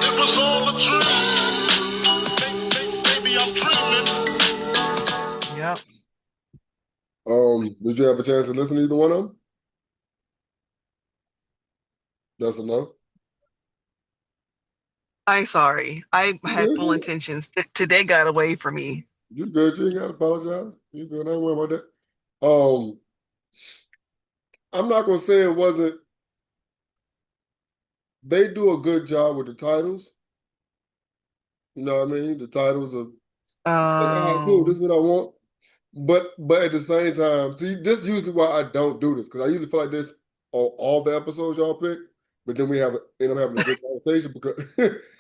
It was all a dream. Maybe I'm dreaming. Yep. Did you have a chance to listen to either one of them? Yes or no? I'm sorry. I You had good, full you intentions. Today got away from me. you good. You ain't got to apologize. You good. I ain't worried about that. I'm not gonna say it wasn't. They do a good job with the titles. You know what I mean? The titles of like, all right, cool. This Oh, is what I want. But at the same time, see, this is usually why I don't do this because I usually feel like this on all the episodes y'all pick, but then we end up having a good conversation because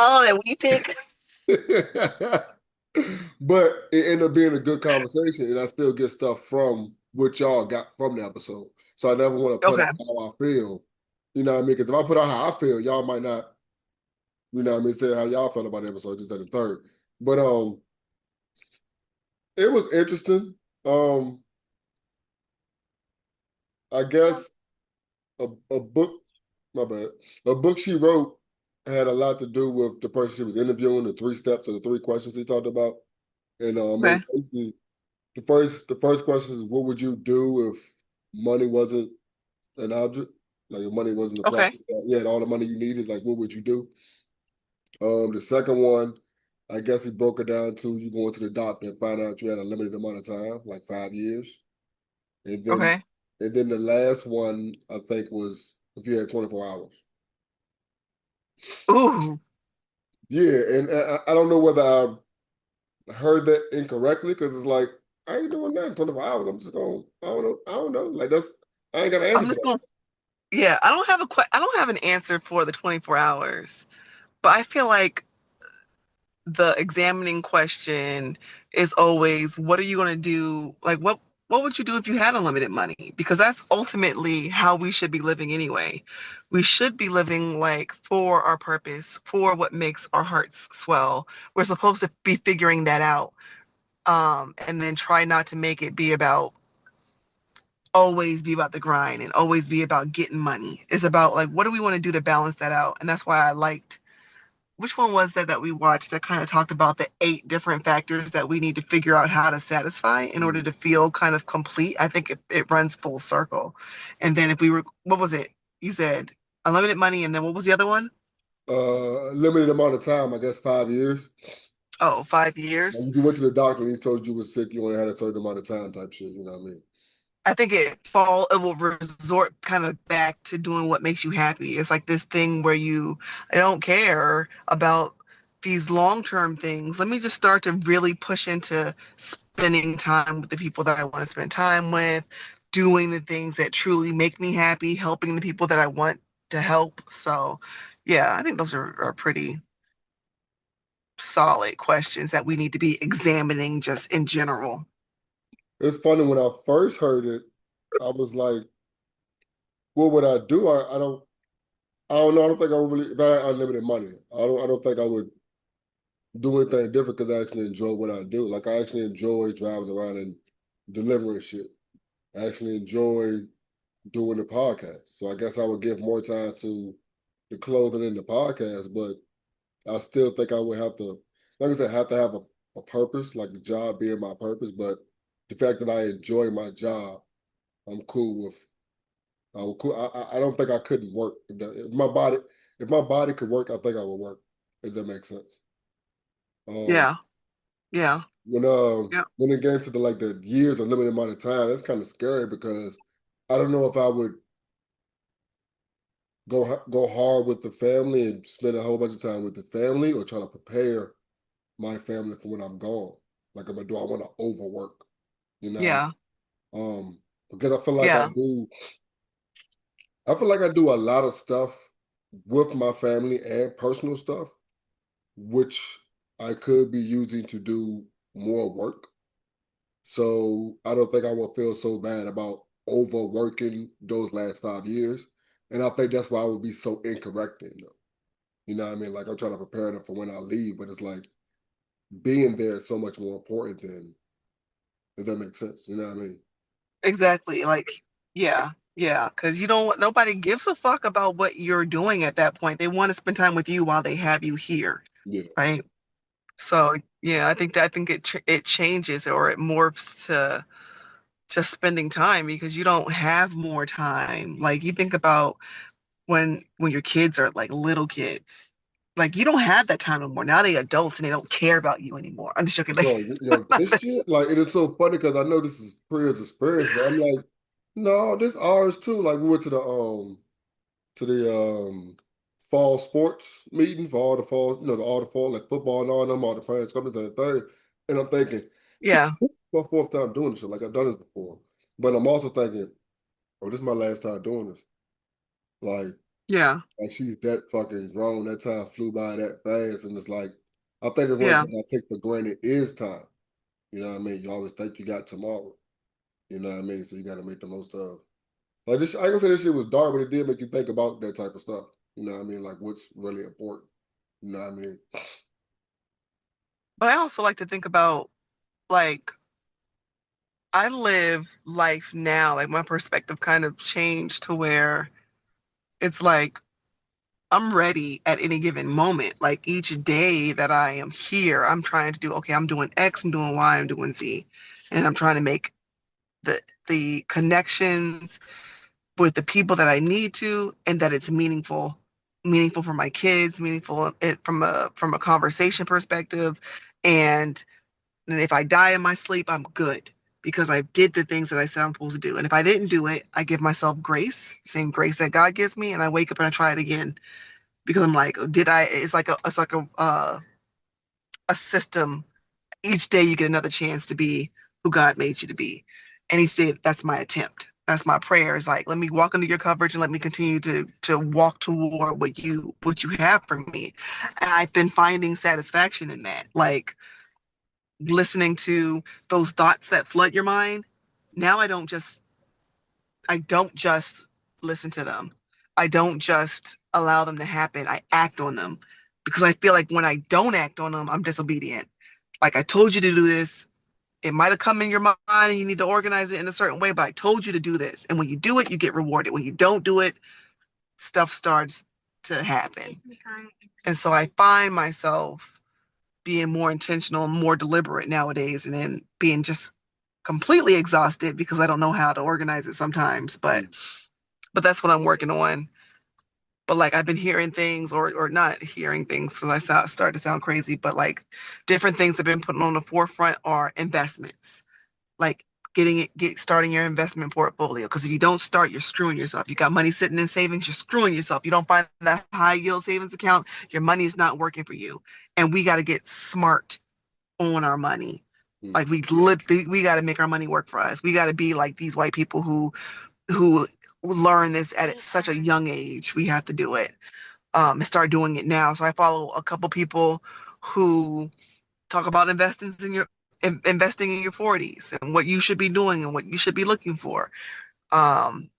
oh, that we pick. but it ended up being a good conversation, and I still get stuff from what y'all got from the episode. So I never want to put Okay. out how I feel. You know what I mean? Because if I put out how I feel, y'all might not, you know what I mean, say how y'all felt about the episode, just at the third. But it was interesting. Um, I guess a book, my bad, a book she wrote had a lot to do with the person she was interviewing, the three steps or the three questions he talked about. And it was Okay. basically the first question is what would you do if money wasn't an object? Like if money wasn't a Okay. problem. You had all the money you needed, like what would you do? The second one, I guess he broke it down to you going to the doctor and find out you had a limited amount of time, like 5 years. And then Okay. and then the last one I think was if you had 24 hours. Ooh, Yeah, and I don't know whether I heard that incorrectly because it's like I ain't doing that in 24 hours. I'm just going, I don't know. Like that's I ain't got an answer I'm for just that. going. Yeah, I don't have an answer for the 24 hours, but I feel like the examining question is always, what are you going to do? Like, what would you do if you had unlimited money? Because that's ultimately how we should be living anyway. We should be living like for our purpose, for what makes our hearts swell. We're supposed to be figuring that out, and then try not to make it be about always be about the grind and always be about getting money. It's about like, what do we want to do to balance that out? And that's why I liked, which one was that we watched that kind of talked about the 8 different factors that we need to figure out how to satisfy in order Mm. to feel kind of complete. I think it runs full circle. And then if we were, what was it? You said unlimited money, and then what was the other one? Limited amount of time, I guess 5 years. Oh, five Like years. if you went to the doctor and he told you were sick, you only had a certain amount of time type shit, you know what I mean? I think it will resort kind of back to doing what makes you happy. It's like this thing where I don't care about these long-term things. Let me just start to really push into spending time with the people that I want to spend time with, doing the things that truly make me happy, helping the people that I want to help. So, yeah, I think those are pretty solid questions that we need to be examining just in general. It's funny when I first heard it, I was like, what would I do? I don't know. I don't think I would really if I had unlimited money. I don't think I would do anything different because I actually enjoy what I do. Like I actually enjoy driving around and delivering shit. I actually enjoy doing the podcast. So I guess I would give more time to the clothing and the podcast, but I still think I would have to, like I said, have to have a purpose, like the job being my purpose. But the fact that I enjoy my job, I'm cool with. I would cool. I don't think I couldn't work if my body could work. I think I would work. If that makes sense. Um, Yeah, yeah, yeah. when it came to the years or limited amount of time, that's kind of scary because I don't know if I would go hard with the family and spend a whole bunch of time with the family or try to prepare my family for when I'm gone. Like, do I want to overwork? You know, Yeah, because I feel like I yeah. do. I feel like I do a lot of stuff with my family and personal stuff, which I could be using to do more work. So I don't think I will feel so bad about overworking those last 5 years. And I think that's why I would be so incorrect in them. You know what I mean? Like I'm trying to prepare them for when I leave, but it's like being there is so much more important than if that makes sense. You know what I mean? Exactly. Like, yeah. Yeah, because you don't nobody gives a fuck about what you're doing at that point. They want to spend time with you while they have you here, Yeah. right? So yeah, I think it changes or it morphs to just spending time because you don't have more time. Like you think about when your kids are like little kids, like you don't have that time no more. Now they adults and they don't care about you anymore. I'm just joking. Like, Bro, this shit, like, it is so funny because I know this is Priya's experience, but I'm like, no, this ours too. Like, we went to the fall sports meeting for all the fall, all the fall, like football and all them, all the parents coming to the third. And I'm thinking, yeah, my fourth time doing this shit. Like, I've done this before. But I'm also thinking, oh, this is my last time doing this. Like, yeah, she's that fucking grown. That time flew by that fast. And it's like, I think the one yeah. thing I take for granted is time. You know what I mean? You always think you got tomorrow. You know what I mean? So you got to make the most of. Like this, I gonna say this shit was dark, but it did make you think about that type of stuff. You know what I mean? Like what's really important. You know what I mean? But I also like to think about like I live life now. Like my perspective kind of changed to where it's like I'm ready at any given moment. Like each day that I am here, I'm trying to do, okay, I'm doing X, I'm doing Y, I'm doing Z. And I'm trying to make the connections with the people that I need to and that it's meaningful for my kids, meaningful from a conversation perspective. And, and if I die in my sleep, I'm good because I did the things that I said I'm supposed to do. And if I didn't do it, I give myself grace, same grace that God gives me, and I wake up and I try it again because I'm like, did I? It's like a system. Each day you get another chance to be who God made you to be, and each day that's my attempt. That's my prayer. Is like, let me walk into your coverage and let me continue to walk toward what you have for me. And I've been finding satisfaction in that. Like listening to those thoughts that flood your mind. Now I don't just listen to them. I don't just allow them to happen. I act on them because I feel like when I don't act on them, I'm disobedient. Like I told you to do this. It might have come in your mind and you need to organize it in a certain way, but I told you to do this. And when you do it, you get rewarded. When you don't do it, stuff starts to happen. And so I find myself being more intentional, more deliberate nowadays, and then being just completely exhausted because I don't know how to organize it sometimes. But that's what I'm working on. But like I've been hearing things or not hearing things because start to sound crazy, but like different things that have been put on the forefront are investments. Like get starting your investment portfolio. Because if you don't start, you're screwing yourself. You got money sitting in savings, you're screwing yourself. You don't find that high yield savings account, your money is not working for you. And we got to get smart on our money. Mm. Like we got to make our money work for us. We got to be like these white people who learn this at such a young age. We have to do it and start doing it now. So I follow a couple people who talk about investing in your 40s and what you should be doing and what you should be looking for. Um,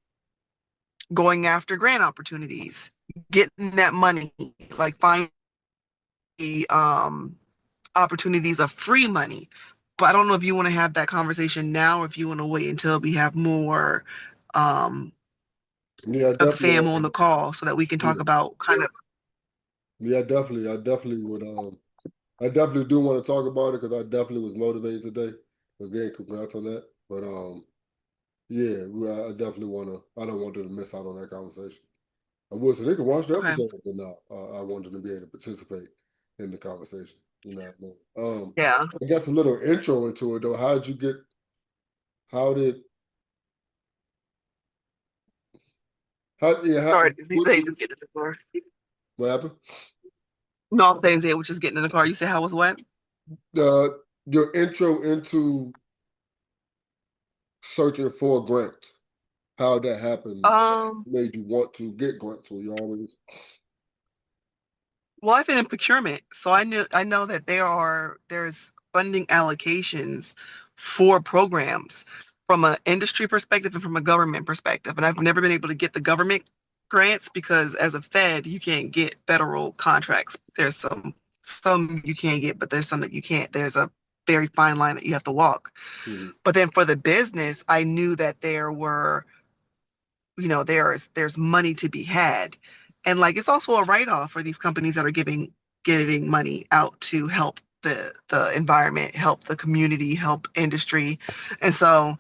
going after grant opportunities, getting that money, like finding opportunities of free money. But I don't know if you want to have that conversation now or if you want to wait until we have more um, Yeah, of the definitely. fam on the call so that we can talk Yeah, about kind of yeah, definitely. I definitely would. I definitely do want to talk about it because I definitely was motivated today. Again, congrats on that. But yeah, I definitely want to. I don't want them to miss out on that conversation. I would, so they can watch the okay. episode, but not. I want them to be able to participate in the conversation. You know what I mean? Yeah. I guess a little intro into it though. How did you get? How did? How? Yeah. Sorry, they just getting in the car. What happened? No, I'm saying Zay was just getting in the car. You said how was what? Uh, your intro into searching for grants. How that happened Um, made you want to get grants? Were you always? well, I've been in procurement, so I know that there's funding allocations for programs from an industry perspective and from a government perspective. And I've never been able to get the government grants because as a Fed, you can't get federal contracts. There's some you can get, but there's some that you can't. There's a very fine line that you have to walk. Mhm. But then for the business, I knew that there were there's money to be had. And like it's also a write-off for these companies that are giving money out to help the environment, help the community, help industry. And so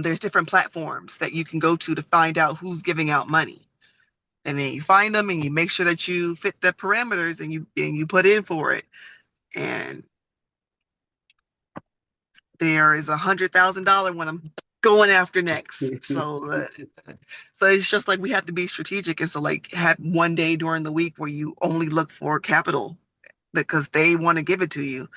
there's different platforms that you can go to find out who's giving out money. And then you find them and you make sure that you fit the parameters and you put in for it. And there is $100,000 one I'm going after next. So it's just like we have to be strategic. And so like have one day during the week where you only look for capital because they want to give it to you.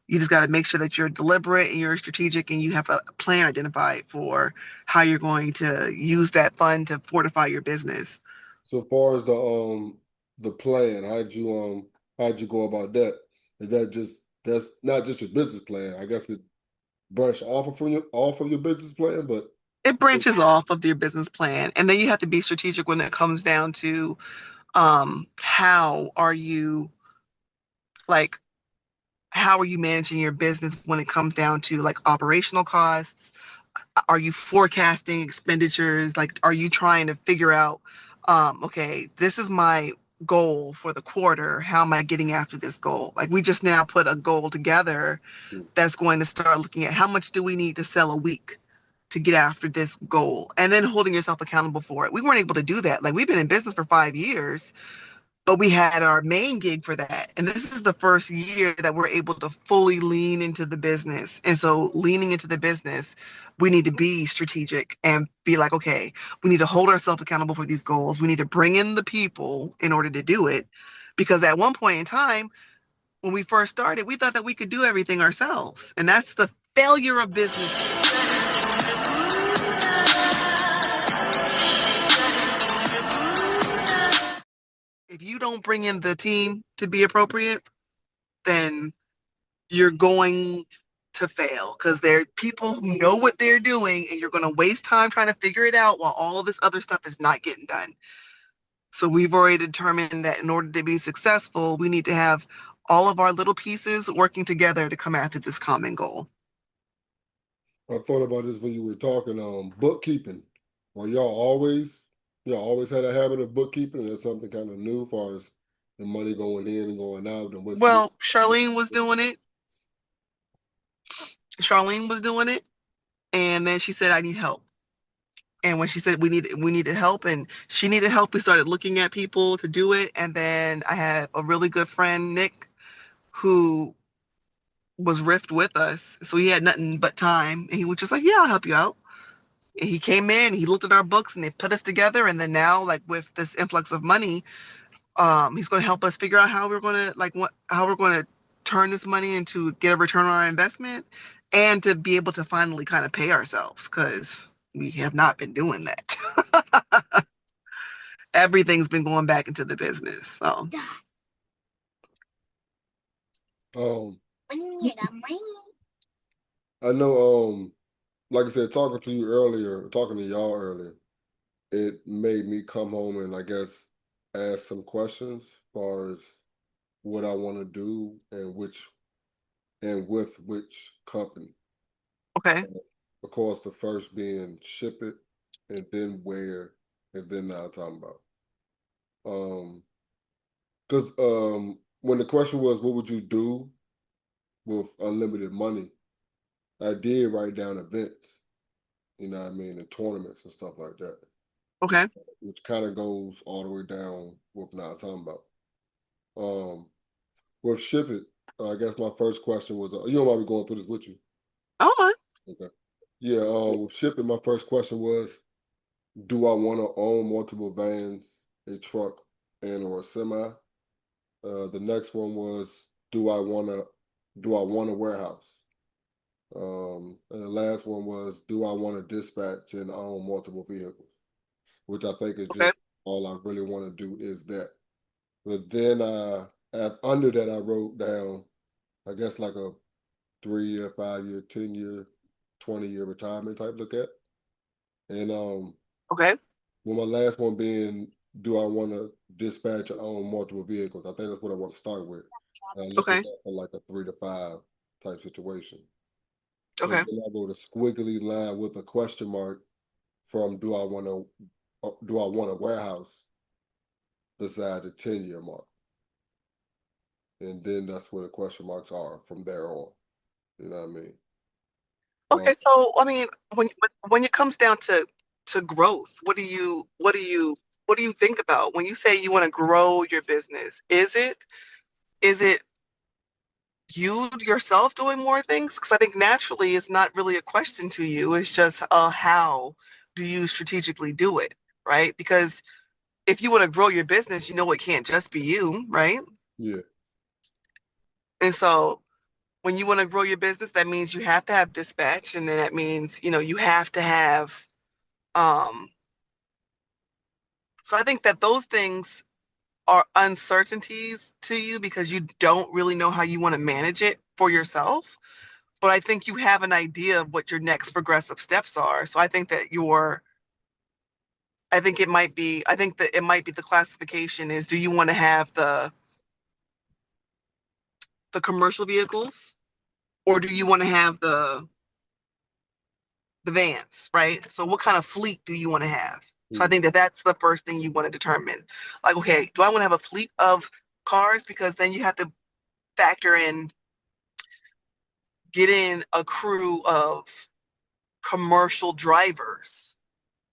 You just got to make sure that you're deliberate and you're strategic and you have a plan identified for how you're going to use that fund to fortify your business. So far as the plan, how'd you go about that? Is that just that's not just your business plan? I guess it branch off of your business plan, but It branches off of your business plan, and then you have to be strategic when it comes down to how are you like how are you managing your business when it comes down to like operational costs? Are you forecasting expenditures? Like, are you trying to figure out, okay, this is my goal for the quarter. How am I getting after this goal? Like, we just now put a goal together that's going to start looking at how much do we need to sell a week to get after this goal and then holding yourself accountable for it. We weren't able to do that. Like, we've been in business for 5 years, but we had our main gig for that. And this is the first year that we're able to fully lean into the business. And so, leaning into the business, we need to be strategic and be like, okay, we need to hold ourselves accountable for these goals. We need to bring in the people in order to do it. Because at one point in time, when we first started, we thought that we could do everything ourselves. And that's the failure of business. If you don't bring in the team to be appropriate, then you're going to fail because there are people who know what they're doing and you're going to waste time trying to figure it out while all of this other stuff is not getting done. So we've already determined that in order to be successful, we need to have all of our little pieces working together to come after this common goal. I thought about this when you were talking bookkeeping. Well, y'all always had a habit of bookkeeping, and that's something kind of new as far as the money going in and going out and what's Well, Charlene was doing it, and then she said, "I need help." And when she said we needed help and she needed help, we started looking at people to do it. And then I had a really good friend, Nick, who was riffed with us. So he had nothing but time. And he was just like, yeah, I'll help you out. And he came in, he looked at our books and they put us together. And then now, like with this influx of money, he's going to help us figure out how we're going to how we're going to turn this money into get a return on our investment and to be able to finally kind of pay ourselves because we have not been doing that. Everything's been going back into the business. So um I know like I said, talking to y'all earlier, it made me come home and I guess ask some questions as far as what I want to do and with which company. okay, Of course, the first being ship it, and then where, and then now I'm talking about. Because when the question was, what would you do with unlimited money? I did write down events, you know what I mean, and tournaments and stuff like that, okay, which kind of goes all the way down with now I'm talking about. With ship it, I guess my first question was, you don't mind me going through this with you? oh my, Okay. Yeah, with shipping, my first question was, do I want to own multiple vans, a truck, and or a semi? The next one was, do I want a warehouse? And the last one was, do I want to dispatch and own multiple vehicles? Which I think is okay, just all I really want to do is that. But then under that, I wrote down, I guess like a 3 year, 5 year, 10 year, 20 year retirement type look at. And okay, well, my last one being, do I want to dispatch or own multiple vehicles? I think that's what I want to start with. And I look at okay, that for like a 3 to 5 type situation. And okay, then I wrote a squiggly line with a question mark from do I want a warehouse beside the 10-year mark? And then that's where the question marks are from there on. You know what I mean? Okay, so I mean, when it comes down to growth, what do you think about when you say you want to grow your business? Is it you yourself doing more things? Because I think naturally it's not really a question to you. It's just how do you strategically do it, right? Because if you want to grow your business, you know it can't just be you, right? Yeah. And so when you want to grow your business, that means you have to have dispatch, and then that means, you have to have um so I think that those things are uncertainties to you because you don't really know how you want to manage it for yourself. But I think you have an idea of what your next progressive steps are. So I think that it might be the classification is, do you want to have the commercial vehicles, or do you want to have the vans, right? So what kind of fleet do you want to have? So I Mm. think that that's the first thing you want to determine. Like, okay, do I want to have a fleet of cars? Because then you have to factor in getting a crew of commercial drivers,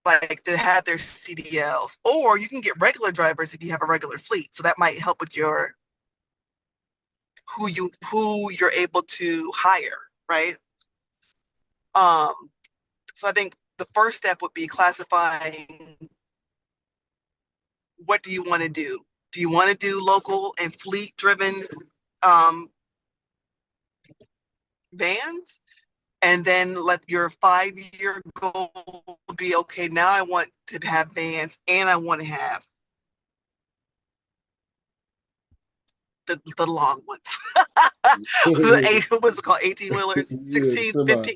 like to have their CDLs, or you can get regular drivers if you have a regular fleet. So that might help with your who you're able to hire, right? Um, so I think the first step would be classifying, what do you want to do? Do you want to do local and fleet driven um, vans? And then let your 5-year goal be, okay, now I want to have vans and I want to have the long ones. The eight, what's it called? 18 wheelers, Yeah, the 16, semi. 15.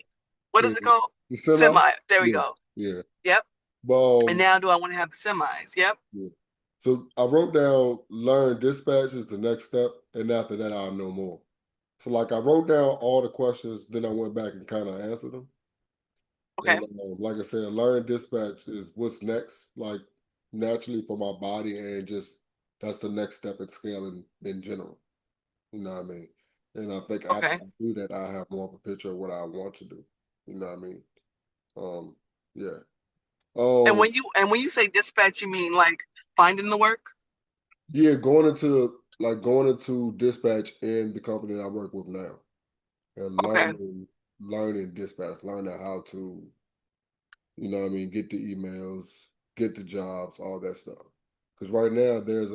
What Yeah. is it called? The semi? Semi. There we Yeah, go. yeah. Yep. But And now do I want to have the semis? Yep. yeah. So I wrote down learn dispatch is the next step, and after that I'll know more. So like I wrote down all the questions, then I went back and kind of answered them. Okay. And like I said, learn dispatch is what's next, like naturally for my body, and just that's the next step in scaling in general. You know what I mean? And I think after Okay. I do that, I have more of a picture of what I want to do. You know what I mean? Um, yeah. And Um, when you say dispatch, you mean like finding the work? yeah, going into dispatch in the company that I work with now, and Okay. learning dispatch, learning how to, you know what I mean, get the emails, get the jobs, all that stuff. Because right now there's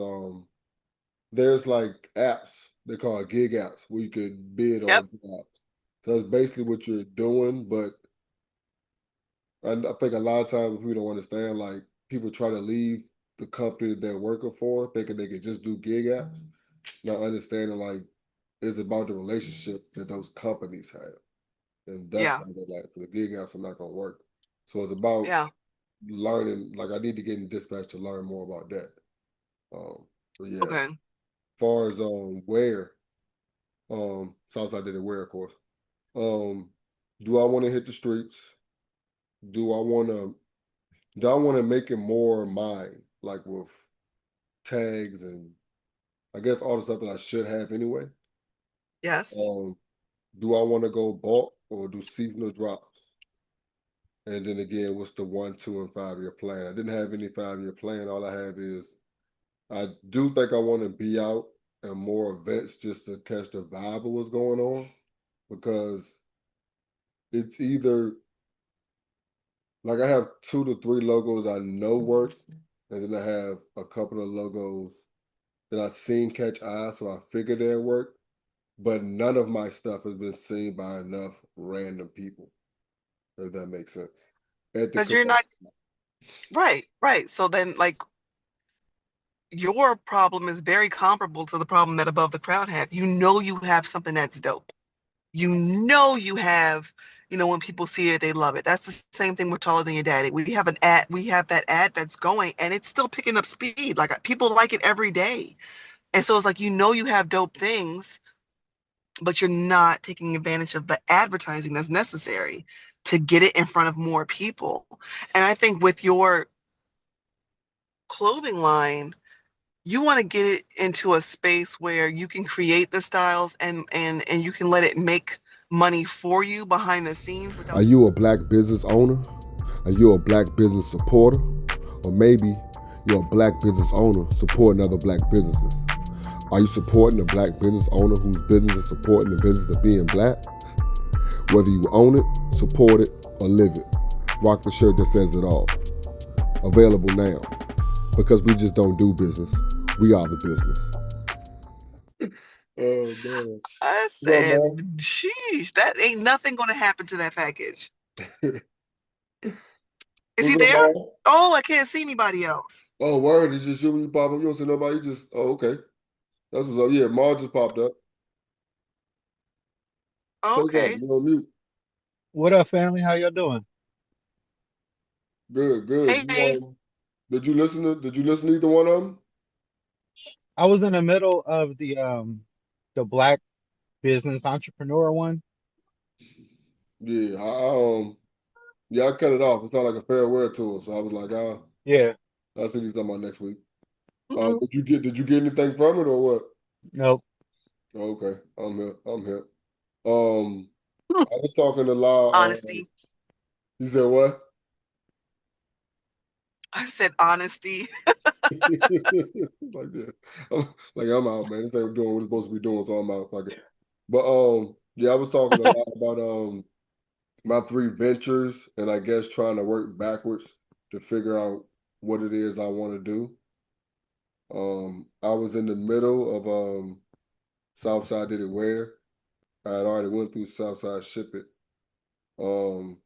like apps, they call it gig apps, where you could bid Yep. on jobs. So it's basically what you're doing, but I think a lot of times we don't understand, like people try to leave the company they're working for thinking they can just do gig apps, not understanding like it's about the relationship that those companies have. And that's Yeah. why they're like, the gig apps are not gonna work. So it's about Yeah. learning, like I need to get in dispatch to learn more about that. But yeah, Okay. far as where, Southside did it where, of course. Um, do I want to hit the streets? Do I want to do I want to make it more mine, like with tags and I guess all the stuff that I should have anyway? Yes. Um, do I want to go bulk or do seasonal drops? And then again, what's the 1, 2, and 5 year plan? I didn't have any 5 year plan. All I have is I do think I want to be out at more events just to catch the vibe of what's going on because it's either like I have 2 to 3 logos I know work, and then I have a couple of logos that I've seen catch eyes, so I figured they'd work. But none of my stuff has been seen by enough random people, if that makes sense. At the Because you're correct not right. Right. So then, like, your problem is very comparable to the problem that Above the Crowd had. You know you have something that's dope. You know you have, when people see it, they love it. That's the same thing with Taller Than Your Daddy. We have that ad that's going and it's still picking up speed. Like people like it every day. And so it's like, you have dope things, but you're not taking advantage of the advertising that's necessary to get it in front of more people. And I think with your clothing line, you want to get it into a space where you can create the styles and you can let it make money for you behind the scenes Are without. you a black business owner? Are you a black business supporter? Or maybe you're a black business owner supporting other black businesses. Are you supporting a black business owner whose business is supporting the business of being black? Whether you own it, support it, or live it, rock the shirt that says it all. Available now. Because we just don't do business. We are the business. Oh man. I What's up, said, man? sheesh, that ain't nothing going to happen to that package. Is he What's up, there? man? Oh, I can't see anybody else. Oh, word. It's just you when you pop up. You don't see nobody. You just, oh, okay. That's what's up. Yeah, Mar just popped up. Say Okay. something. You're on mute. What up, family? How y'all doing? Good, good. Hey, Did you listen to either one of them? I was in the middle of the Black Business Entrepreneur one. Yeah, yeah, I cut it off. It sounded like a farewell tour, so I was like, Yeah, I'll see these talking about next week. mm-mm. Did you get anything from it or what? nope. Oh, okay, I'm here. I'm here. Um, I was talking to La. Honesty. You said what? I said honesty. Like that. Like I'm out, man. This ain't doing what it's supposed to be doing, so I'm out. Fuck it. But yeah, I was talking a lot about my three ventures, and I guess trying to work backwards to figure out what it is I want to do. I was in the middle of Southside Did It Where. I had already went through Southside Ship It. Um,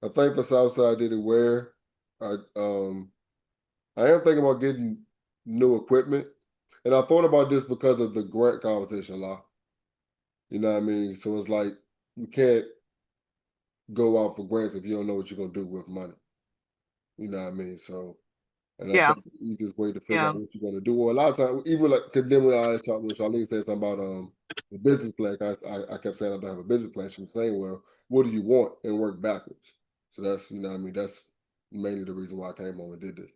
I think for Southside Did It Where, I am thinking about getting new equipment, and I thought about this because of the grant conversation law. You know what I mean? So it's like you can't go out for grants if you don't know what you're gonna do with money. You know what I mean? So, and I Yeah, think the easiest way to figure yeah. out what you're gonna do, or a lot of times, even like, cause then when I asked when Charlene said something about the business plan, I kept saying I don't have a business plan. She was saying, well, what do you want, and work backwards. So that's you know what I mean. That's mainly the reason why I came on and did this.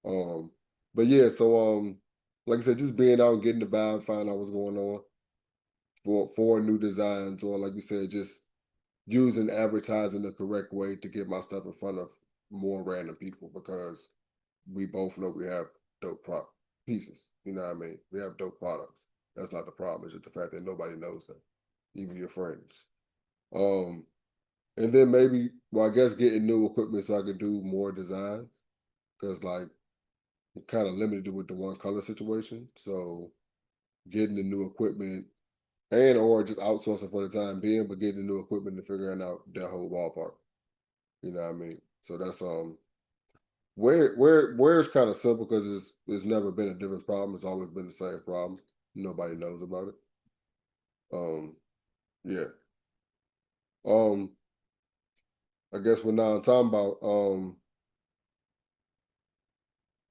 Um, but yeah, so like I said, just being out and getting the vibe, finding out what's going on for new designs, or like you said, just using advertising the correct way to get my stuff in front of more random people because we both know we have dope pieces. You know what I mean? We have dope products. That's not the problem. It's just the fact that nobody knows that, even your friends. Um, and then maybe, well, I guess getting new equipment so I can do more designs because like I'm kind of limited with the one color situation. So getting the new equipment and or just outsourcing for the time being, but getting the new equipment and figuring out that whole ballpark. You know what I mean? So that's where it's kind of simple because it's never been a different problem. It's always been the same problem. Nobody knows about it. Um, yeah. Um, I guess what now I'm talking about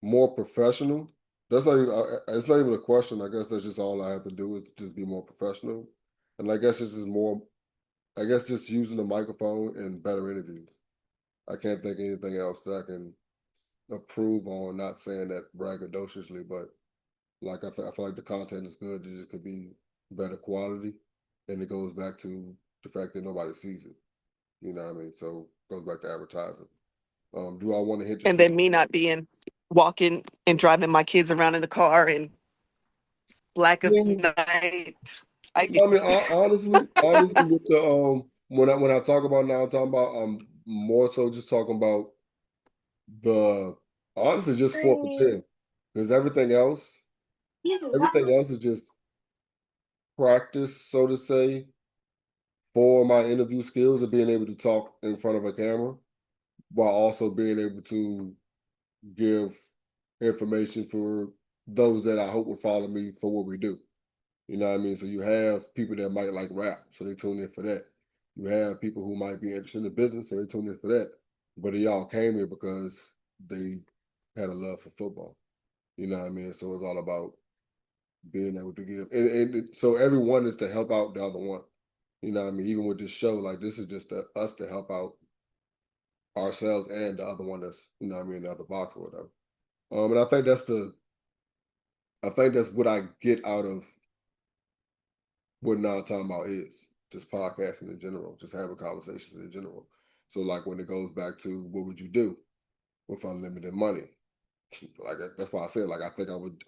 more professional. That's not even it's not even a question. I guess that's just all I have to do is just be more professional. And I guess this is more I guess just using the microphone and better interviews. I can't think of anything else that I can approve on, not saying that braggadociously, but like I feel like the content is good. It just could be better quality, and it goes back to the fact that nobody sees it. You know what I mean? So it goes back to advertising. Do I want to hit the And street? then me not being walking and driving my kids around in the car in black I of mean, night. I I mean, honestly, with the when I talk about now, I'm talking about more so just talking about the honestly just for pretend because everything else is just practice, so to say, for my interview skills of being able to talk in front of a camera while also being able to give information for those that I hope will follow me for what we do. You know what I mean? So you have people that might like rap, so they tune in for that. You have people who might be interested in the business, so they tune in for that. But they all came here because they had a love for football. You know what I mean? So it's all about being able to give, and so everyone is to help out the other one. You know what I mean? Even with this show, like this is just us to help out ourselves and the other one that's, you know what I mean, the other box or whatever. And I think that's what I get out of what now talking about is just podcasting in general, just having conversations in general. So like when it goes back to what would you do with unlimited money? Like that's why I said like I think I would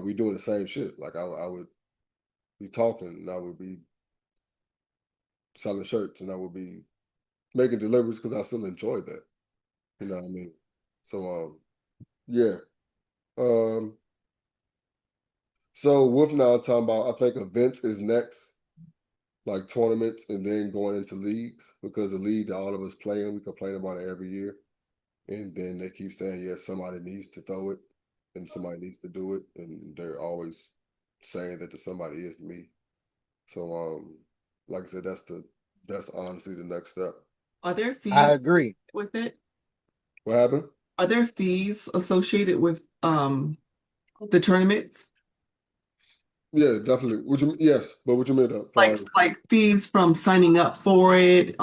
we doing the same shit. Like I would be talking and I would be selling shirts and I would be making deliveries because I still enjoy that. You know what I mean? So yeah. Um so with now talking about I think events is next, like tournaments and then going into leagues because the league that all of us playing, we complain about it every year. And then they keep saying, yeah, somebody needs to throw it and somebody needs to do it. And they're always saying that the somebody is me. So like I said, that's honestly the next step. Are there I fees agree. with it? What happened? Are there fees associated with the tournaments? Yeah, definitely. Yes, but what you mean as far Like as like fees from signing up for it?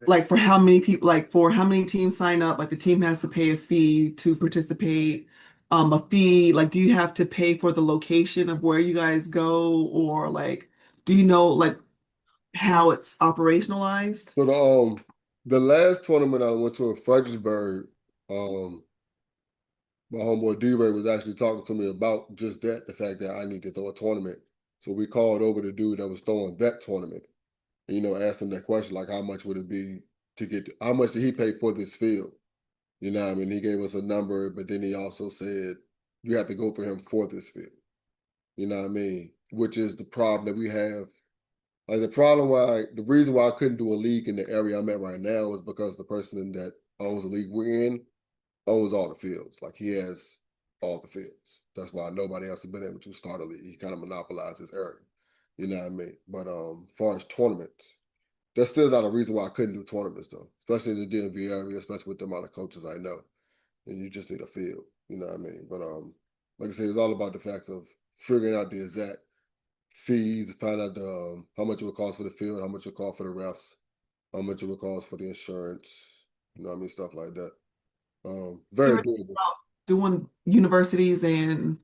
Like for how many people, like for how many teams sign up, like the team has to pay a fee to participate. A fee, like do you have to pay for the location of where you guys go, or like do you know like how it's operationalized? so the last tournament I went to in Fredericksburg, um my homeboy D-Ray was actually talking to me about just that, the fact that I need to throw a tournament. So we called over the dude that was throwing that tournament. And, asked him that question, like how much would it be how much did he pay for this field? You know what I mean? He gave us a number, but then he also said you have to go through him for this field. You know what I mean? Which is the problem that we have. Like the reason why I couldn't do a league in the area I'm at right now is because the person that owns the league we're in owns all the fields. Like he has all the fields. That's why nobody else has been able to start a league. He kind of monopolized his area. You know what I mean? But as far as tournaments, that's still not a reason why I couldn't do tournaments though, especially in the DMV area, especially with the amount of coaches I know. And you just need a field. You know what I mean? But like I said, it's all about the fact of figuring out the exact fees, find out how much it would cost for the field, how much it would cost for the refs, how much it would cost for the insurance. You know what I mean? Stuff like that. Very Curious doable. about doing universities and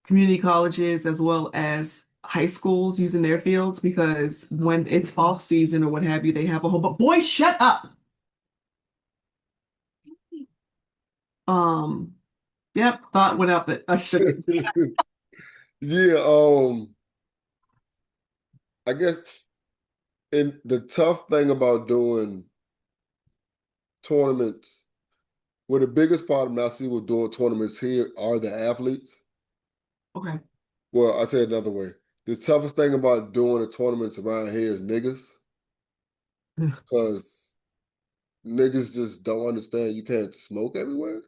community colleges as well as high schools using their fields because when it's off season or what have you, they have a whole but boy, shut up. Um, yep, thought went out that I should. Yeah, I guess and the tough thing about doing tournaments, well, the biggest problem I see with doing tournaments here are the athletes. Okay. Well, I say it another way. The toughest thing about doing the tournaments around here is niggas, because niggas just don't understand you can't smoke everywhere.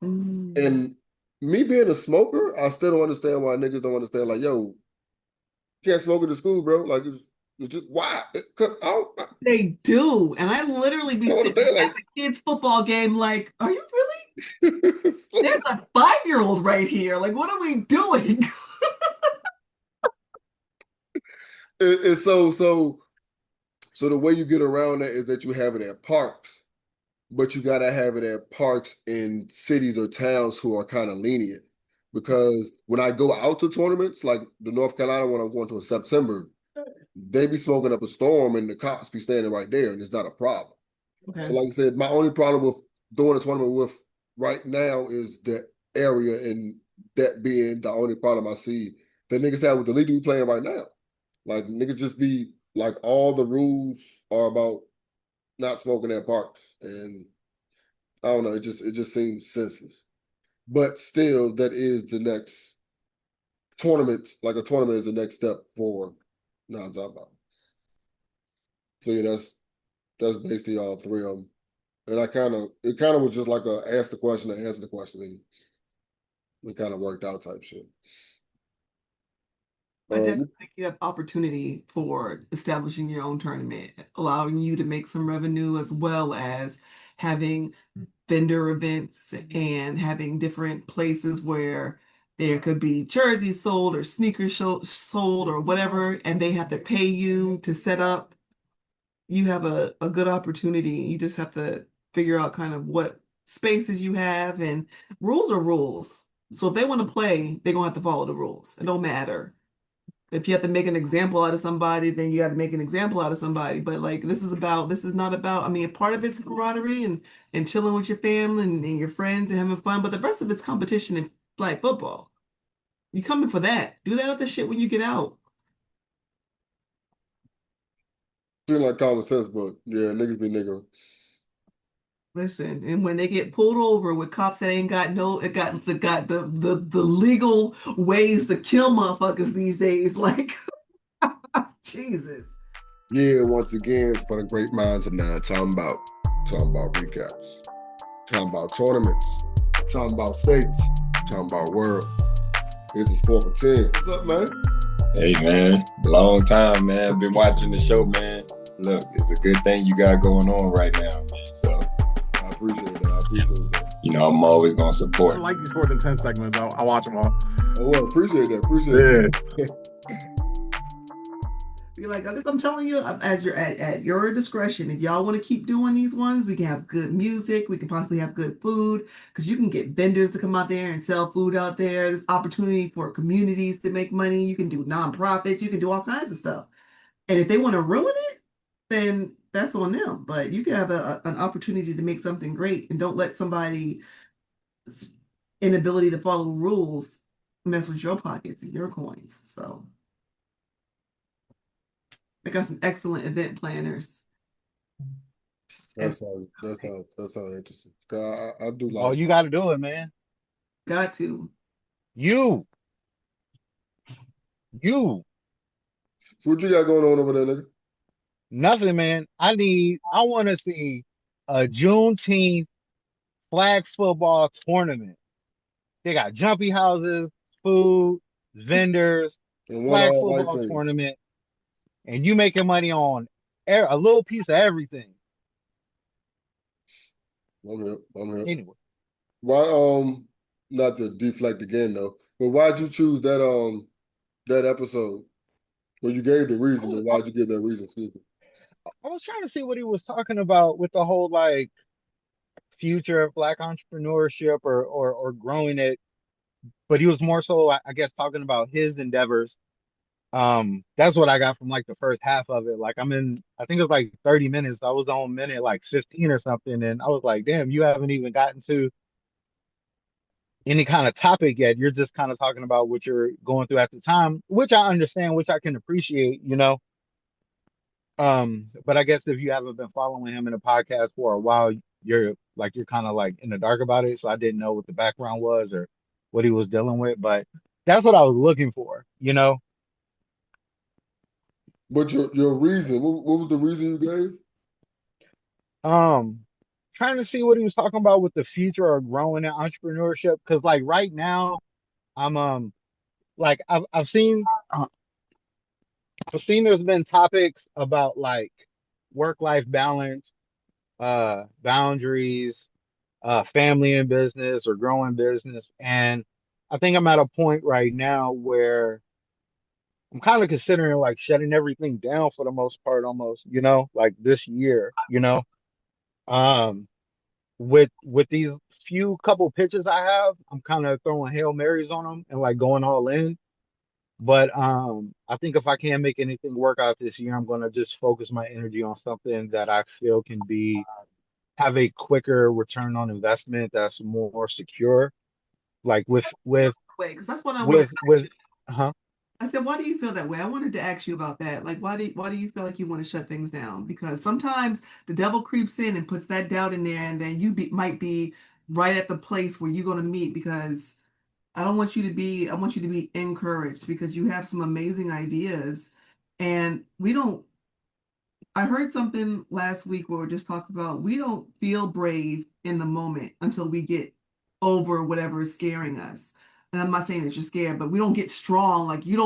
Mm. And me being a smoker, I still don't understand why niggas don't understand. Like, yo, you can't smoke in the school, bro. Like, it's just why? They do. And I literally I be don't sitting understand. at the kids' football game like, are you really? Like, There's a 5-year-old right here. Like, what are we doing? it's so the way you get around that is that you have it at parks, but you gotta have it at parks in cities or towns who are kind of lenient. Because when I go out to tournaments, like the North Carolina one I'm going to in September, they be smoking up a storm and the cops be standing right there, and it's not a problem. So, Okay. like I said, my only problem with doing a tournament with right now is the area, and that being the only problem I see that niggas have with the league we playing right now. Like niggas just be like all the rules are about not smoking at parks, and I don't know. It just seems senseless. But still, that is the next tournament. Like a tournament is the next step for non-Zamba. So yeah, that's basically all three of them. And it kind of was just like a ask the question and answer the question, and it kind of worked out type shit. I definitely Um, think you have opportunity for establishing your own tournament, allowing you to make some revenue as well as having vendor events and having different places where there could be jerseys sold or sneakers sold or whatever, and they have to pay you to set up. You have a good opportunity. You just have to figure out kind of what spaces you have, and rules are rules. So if they want to play, they're gonna have to follow the rules. It don't matter. If you have to make an example out of somebody, then you got to make an example out of somebody. But like this is not about, I mean, part of it's camaraderie and chilling with your family and your friends and having fun, but the rest of it's competition in flag football. You coming for that. Do that other shit when you get out. Seems like common sense, but yeah, niggas be nigga. Listen, and when they get pulled over with cops that ain't got no, it got the legal ways to kill motherfuckers these days, like Jesus. Yeah, once again, for the great minds of nine, talking about recaps, talking about tournaments, talking about states, talking about world. This is 4 for 10. What's up, man? Hey, man. Long time, man. Been watching the show, man. Look, it's a good thing you got going on right now, man. So I appreciate that. you know, I'm always gonna I support. like these 4th and 10 segments. I watch them all. Oh, well, appreciate that. Yeah. Be like, I guess I'm telling you, as you're at your discretion. If y'all want to keep doing these ones, we can have good music. We can possibly have good food because you can get vendors to come out there and sell food out there. There's opportunity for communities to make money. You can do nonprofits. You can do all kinds of stuff. And if they want to ruin it, then that's on them. But you can have an opportunity to make something great, and don't let somebody's inability to follow rules mess with your pockets and your coins. So. I got some excellent event planners. That sounds interesting. I do Oh, like. you got to do it, man. Got to. You. So what you got going on over there, nigga? Nothing, man. I want to see a Juneteenth flags football tournament. They got jumpy houses, food, vendors, And one flag all white football team. tournament, and you making money on a little piece of everything. I'm here. Anyway, Why not to deflect again though, but why'd you choose that episode? Well, you gave the reason, but why'd you give that reason? Excuse me. I was trying to see what he was talking about with the whole like future of black entrepreneurship or growing it, but he was more so, I guess, talking about his endeavors. That's what I got from like the first half of it. Like I think it was like 30 minutes. I was on minute like 15 or something, and I was like, damn, you haven't even gotten to any kind of topic yet. You're just kind of talking about what you're going through at the time, which I understand, which I can appreciate, you know. But I guess if you haven't been following him in the podcast for a while, you're kind of like in the dark about it. So I didn't know what the background was or what he was dealing with, but that's what I was looking for, you know. But your reason, what was the reason you gave? Um, Trying to see what he was talking about with the future of growing in entrepreneurship. Cause like right now, I'm like I've seen there's been topics about like work-life balance, boundaries, family and business or growing business. And I think I'm at a point right now where I'm kind of considering like shutting everything down for the most part, almost, you know, like this year, you know. Um, with these few couple pitches I have, I'm kind of throwing Hail Marys on them and like going all in. But I think if I can't make anything work out this year, I'm gonna just focus my energy on something that I feel can be have a quicker return on investment that's more secure. Like Wait, because that's what I wanted to ask with you. huh? I said, why do you feel that way? I wanted to ask you about that. Like, why do you feel like you want to shut things down? Because sometimes the devil creeps in and puts that doubt in there, and then might be right at the place where you're going to meet. Because I don't want you to be. I want you to be encouraged because you have some amazing ideas, and we don't. I heard something last week where we just talked about we don't feel brave in the moment until we get over whatever is scaring us. And I'm not saying that you're scared, but we don't get strong. Like you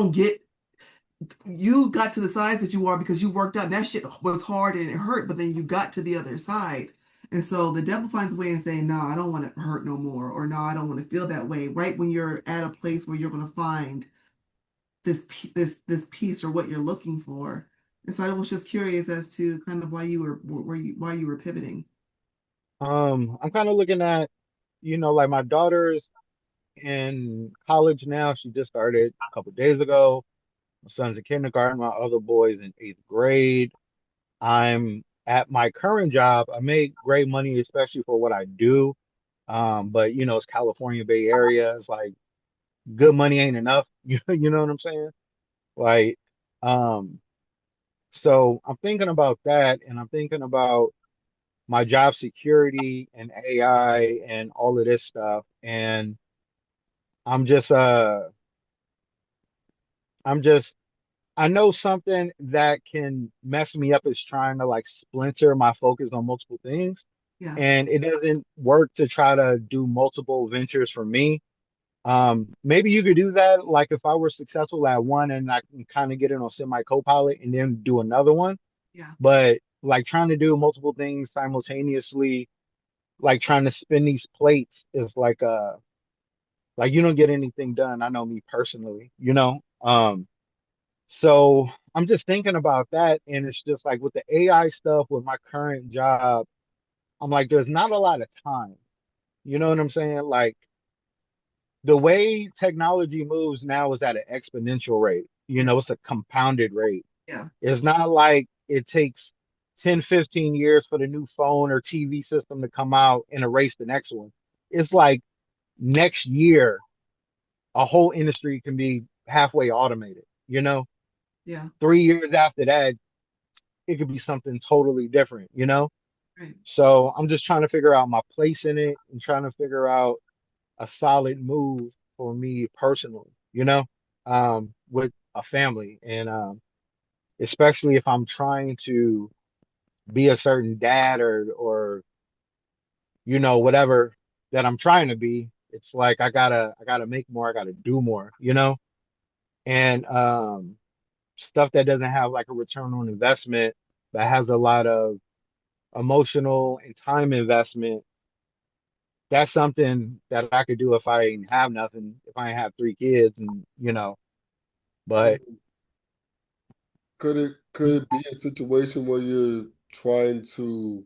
got to the size that you are because you worked out. That shit was hard and it hurt, but then you got to the other side. And so the devil finds a way and saying, no, I don't want to hurt no more, or no, I don't want to feel that way. Right when you're at a place where you're going to find this piece or what you're looking for. And so I was just curious as to kind of why you were pivoting. I'm kind of looking at, like my daughter's in college now. She just started a couple days ago. My son's in kindergarten. My other boy's in eighth grade. I'm at my current job. I make great money, especially for what I do. But it's California Bay Area. It's like good money ain't enough. You know what I'm saying? Like, um, so I'm thinking about that, and I'm thinking about my job security and AI and all of this stuff. And I'm just, uh, I'm just, I know something that can mess me up is trying to like splinter my focus on multiple things. Yeah, And it doesn't work to try to do multiple ventures for me. Maybe you could do that. Like if I were successful at one and I can kind of get it on semi co-pilot and then do another one. yeah, But like trying to do multiple things simultaneously, like trying to spin these plates is like you don't get anything done. I know me personally. So I'm just thinking about that, and it's just like with the AI stuff with my current job, I'm like, there's not a lot of time. You know what I'm saying? Like the way technology moves now is at an exponential rate. yeah, It's a compounded rate. yeah, It's not like it takes 10, 15 years for the new phone or TV system to come out and erase the next one. It's like next year, a whole industry can be halfway automated. yeah. 3 years after that, it could be something totally different. Right. So I'm just trying to figure out my place in it and trying to figure out a solid move for me personally, with a family. And especially if I'm trying to be a certain dad or whatever that I'm trying to be, it's like I gotta make more, I gotta do more. And stuff that doesn't have like a return on investment that has a lot of emotional and time investment, that's something that I could do if I didn't have nothing, if I didn't have three kids and I but mean, could it be a situation where you're trying to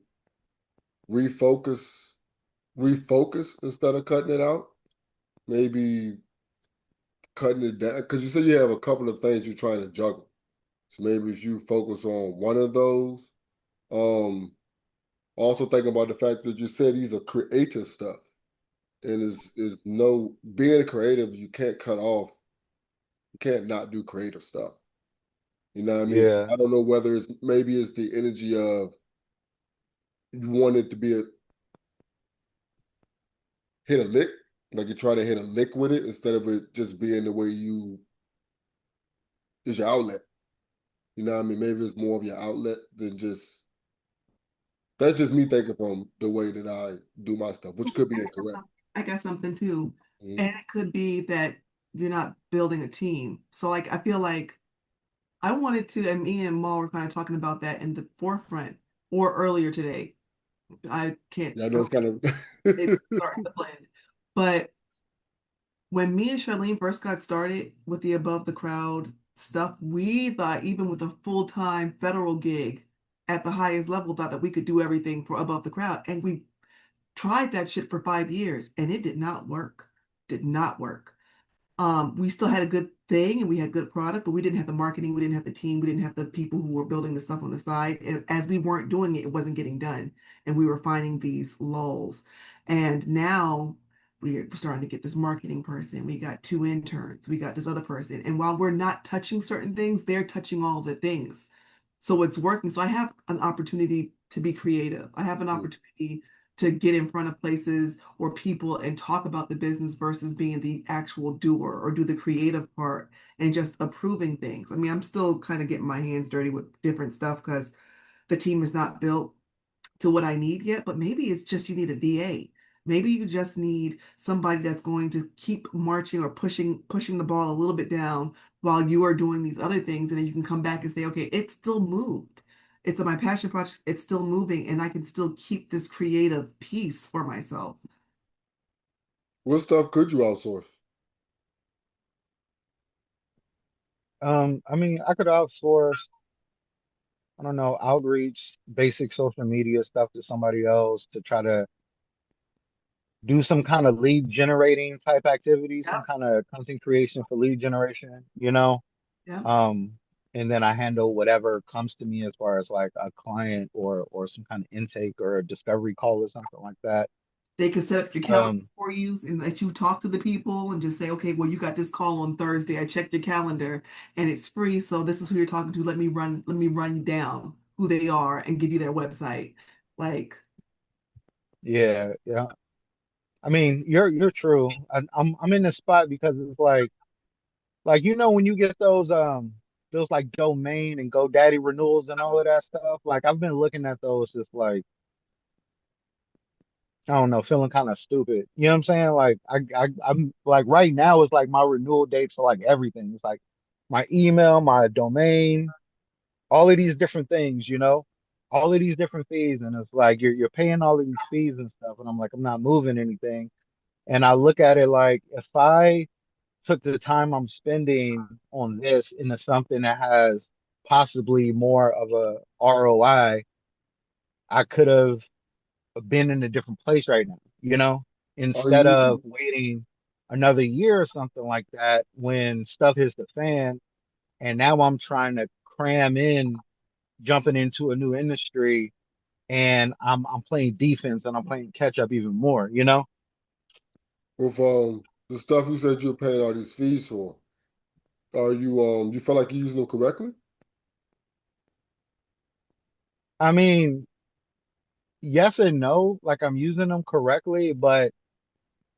refocus refocus instead of cutting it out? Maybe cutting it down because you said you have a couple of things you're trying to juggle. So maybe if you focus on one of those, um, also thinking about the fact that you said these are creative stuff, and is no being creative, you can't cut off, you can't not do creative stuff. You know what I mean? So yeah, I don't know whether maybe it's the energy of you want it to be a hit a lick, like you're trying to hit a lick with it instead of it just being the way you is your outlet. You know what I mean? Maybe it's more of your outlet than just that's just me thinking from the way that I do my stuff, which could be incorrect. I got something too. Mhm. And it could be that you're not building a team. So like I feel like I wanted to, and me and Maul were kind of talking about that in the forefront or earlier today. I can't, Yeah, I know it's kind of it's starting to blend. But when me and Charlene first got started with the above the crowd stuff, we thought even with a full-time federal gig at the highest level, thought that we could do everything for above the crowd. And we tried that shit for 5 years and it did not work. Did not work. We still had a good thing and we had good product, but we didn't have the marketing, we didn't have the team, we didn't have the people who were building the stuff on the side. And as we weren't doing it, it wasn't getting done. And we were finding these lulls. And now we're starting to get this marketing person. We got two interns, we got this other person. And while we're not touching certain things, they're touching all the things. So it's working. So I have an opportunity to be creative. I have an opportunity to get in front of places or people and talk about the business versus being the actual doer or do the creative part and just approving things. I mean, I'm still kind of getting my hands dirty with different stuff because the team is not built to what I need yet, but maybe it's just you need a VA. Maybe you just need somebody that's going to keep marching or pushing the ball a little bit down while you are doing these other things, and then you can come back and say, okay, it still moved. it's my passion project. It's still moving, and I can still keep this creative piece for myself. What stuff could you outsource? I mean, I could outsource, I don't know, outreach, basic social media stuff to somebody else to try to do some kind of lead generating type activity, some Yep. kind of content creation for lead generation, you know? Yep. Um, and then I handle whatever comes to me as far as like a client or some kind of intake or a discovery call or something like that. They can set up your calendar Um, for you and let you talk to the people and just say, okay, well, you got this call on Thursday. I checked your calendar and it's free. So this is who you're talking to. Let me run you down who they are and give you their website. Like, yeah, yeah. I mean, you're true. I'm in this spot because it's like you know when you get those like domain and GoDaddy renewals and all of that stuff. Like I've been looking at those just like I don't know, feeling kind of stupid. You know what I'm saying? Like I'm like right now it's like my renewal date for like everything. It's like my email, my domain, all of these different things, you know, all of these different fees, and it's like you're paying all of these fees and stuff, and I'm like I'm not moving anything. And I look at it like if I took the time I'm spending on this into something that has possibly more of a ROI, I could have been in a different place right now, you know, Are instead of you waiting another year or something like that when stuff hits the fan. And now I'm trying to cram in jumping into a new industry and I'm playing defense and I'm playing catch up even more, you know? with the stuff you said you're paying all these fees for? Are you feel like you're using them correctly? I mean, yes and no, like I'm using them correctly, but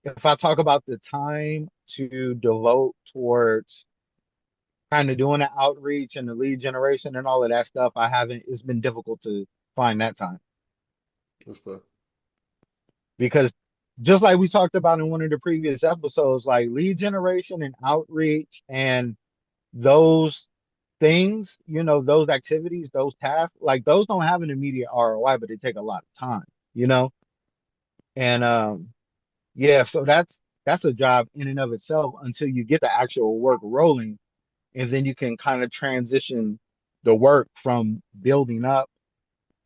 if I talk about the time to devote towards kind of doing the outreach and the lead generation and all of that stuff, I haven't, it's been difficult to find that time Respect. because just like we talked about in one of the previous episodes, like lead generation and outreach and those things, you know, those activities, those tasks, like those don't have an immediate ROI, but they take a lot of time, you know? And yeah, so that's a job in and of itself until you get the actual work rolling, and then you can kind of transition the work from building up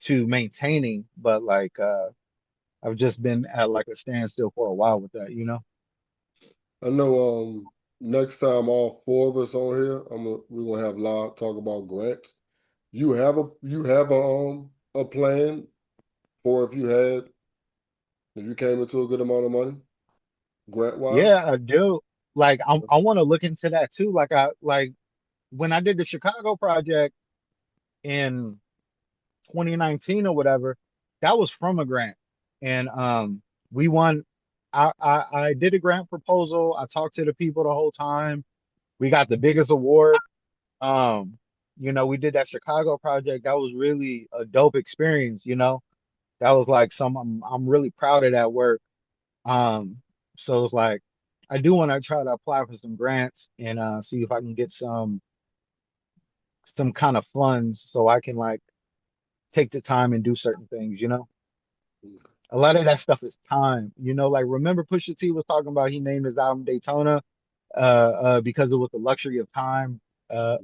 to maintaining. But like I've just been at like a standstill for a while with that, you know? I know next time all four of us on here, we're gonna have live talk about grants. You have a plan for if you came into a good amount of money, grant wise? Yeah, I do. Like I want to look into that too. Like I like when I did the Chicago project in 2019 or whatever, that was from a grant. And we won I did a grant proposal. I talked to the people the whole time. We got the biggest award. Um, you know, we did that Chicago project. That was really a dope experience, you know. That was like I'm really proud of that work. Um, so it's like I do want to try to apply for some grants and see if I can get some kind of funds so I can like take the time and do certain things, you know. A lot of that stuff is time, you know. Like remember Pusha T was talking about he named his album Daytona because it was the luxury of time, uh,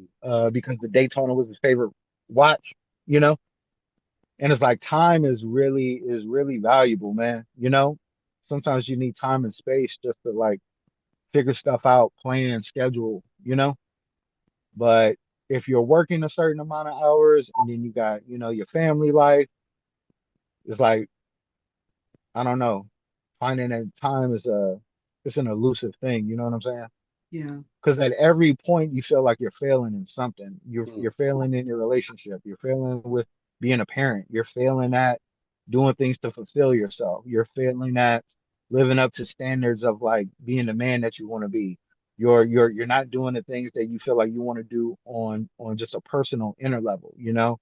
because the Daytona was his favorite watch, you know. And it's like time is really valuable, man. You know, sometimes you need time and space just to like figure stuff out, plan, schedule, you know. But if you're working a certain amount of hours and then you got, you know, your family life, it's like I don't know, finding that time is it's an elusive thing. You know what I'm saying? yeah. Because at every point you feel like you're failing in something. Mm. You're failing in your relationship. You're failing with being a parent. You're failing at doing things to fulfill yourself. You're failing at living up to standards of like being the man that you want to be. You're not doing the things that you feel like you want to do on just a personal inner level, you know?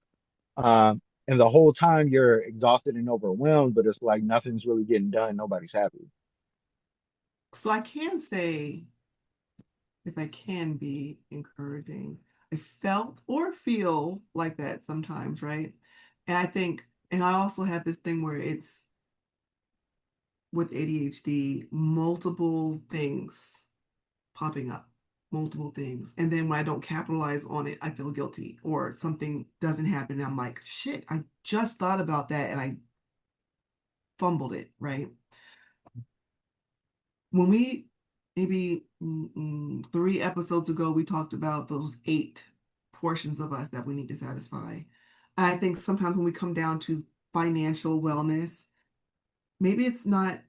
And the whole time you're exhausted and overwhelmed, but it's like nothing's really getting done. Nobody's happy. So I can say, if I can be encouraging, I felt or feel like that sometimes, right? And I think, and I also have this thing where it's with ADHD, multiple things popping up, multiple things. And then when I don't capitalize on it, I feel guilty or something doesn't happen. And I'm like, shit, I just thought about that and I fumbled it, right? When we maybe 3 episodes ago, we talked about those 8 portions of us that we need to satisfy. I think sometimes when we come down to financial wellness, maybe it's not.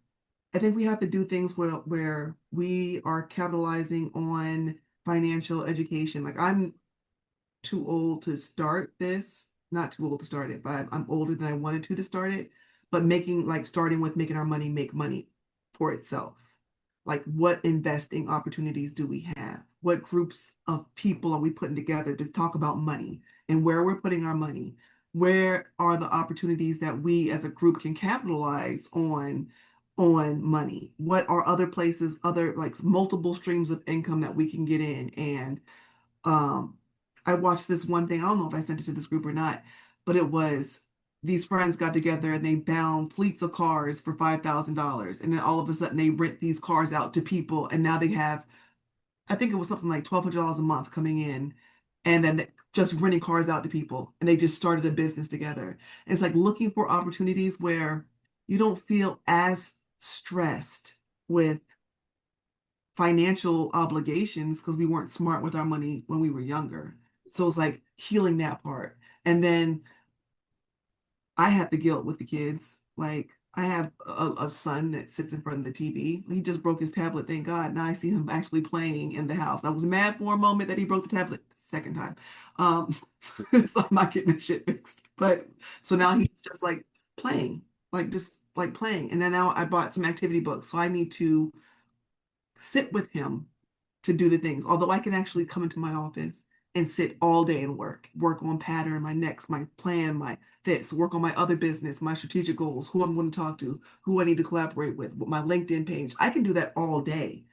I think we have to do things where we are capitalizing on financial education. Like I'm too old to start this, not too old to start it, but I'm older than I wanted to start it. But starting with making our money make money for itself. Like what investing opportunities do we have? What groups of people are we putting together to talk about money and where we're putting our money? Where are the opportunities that we as a group can capitalize on money? What are other places, other like multiple streams of income that we can get in? And um, I watched this one thing. I don't know if I sent it to this group or not, but it was these friends got together and they bound fleets of cars for $5,000. And then all of a sudden they rent these cars out to people. And now they have, I think it was something like $1,200 a month coming in. And then just renting cars out to people. And they just started a business together. And it's like looking for opportunities where you don't feel as stressed with financial obligations because we weren't smart with our money when we were younger. So it's like healing that part. And then I have the guilt with the kids. Like I have a son that sits in front of the TV. He just broke his tablet, thank God. Now I see him actually playing in the house. I was mad for a moment that he broke the tablet the second time. Um, so I'm not getting his shit fixed. But so now he's just like playing, like just like playing. And then now I bought some activity books. So I need to sit with him to do the things. Although I can actually come into my office and sit all day and work on pattern, my next, my plan, my this, work on my other business, my strategic goals, who I'm going to talk to, who I need to collaborate with my LinkedIn page. I can do that all day.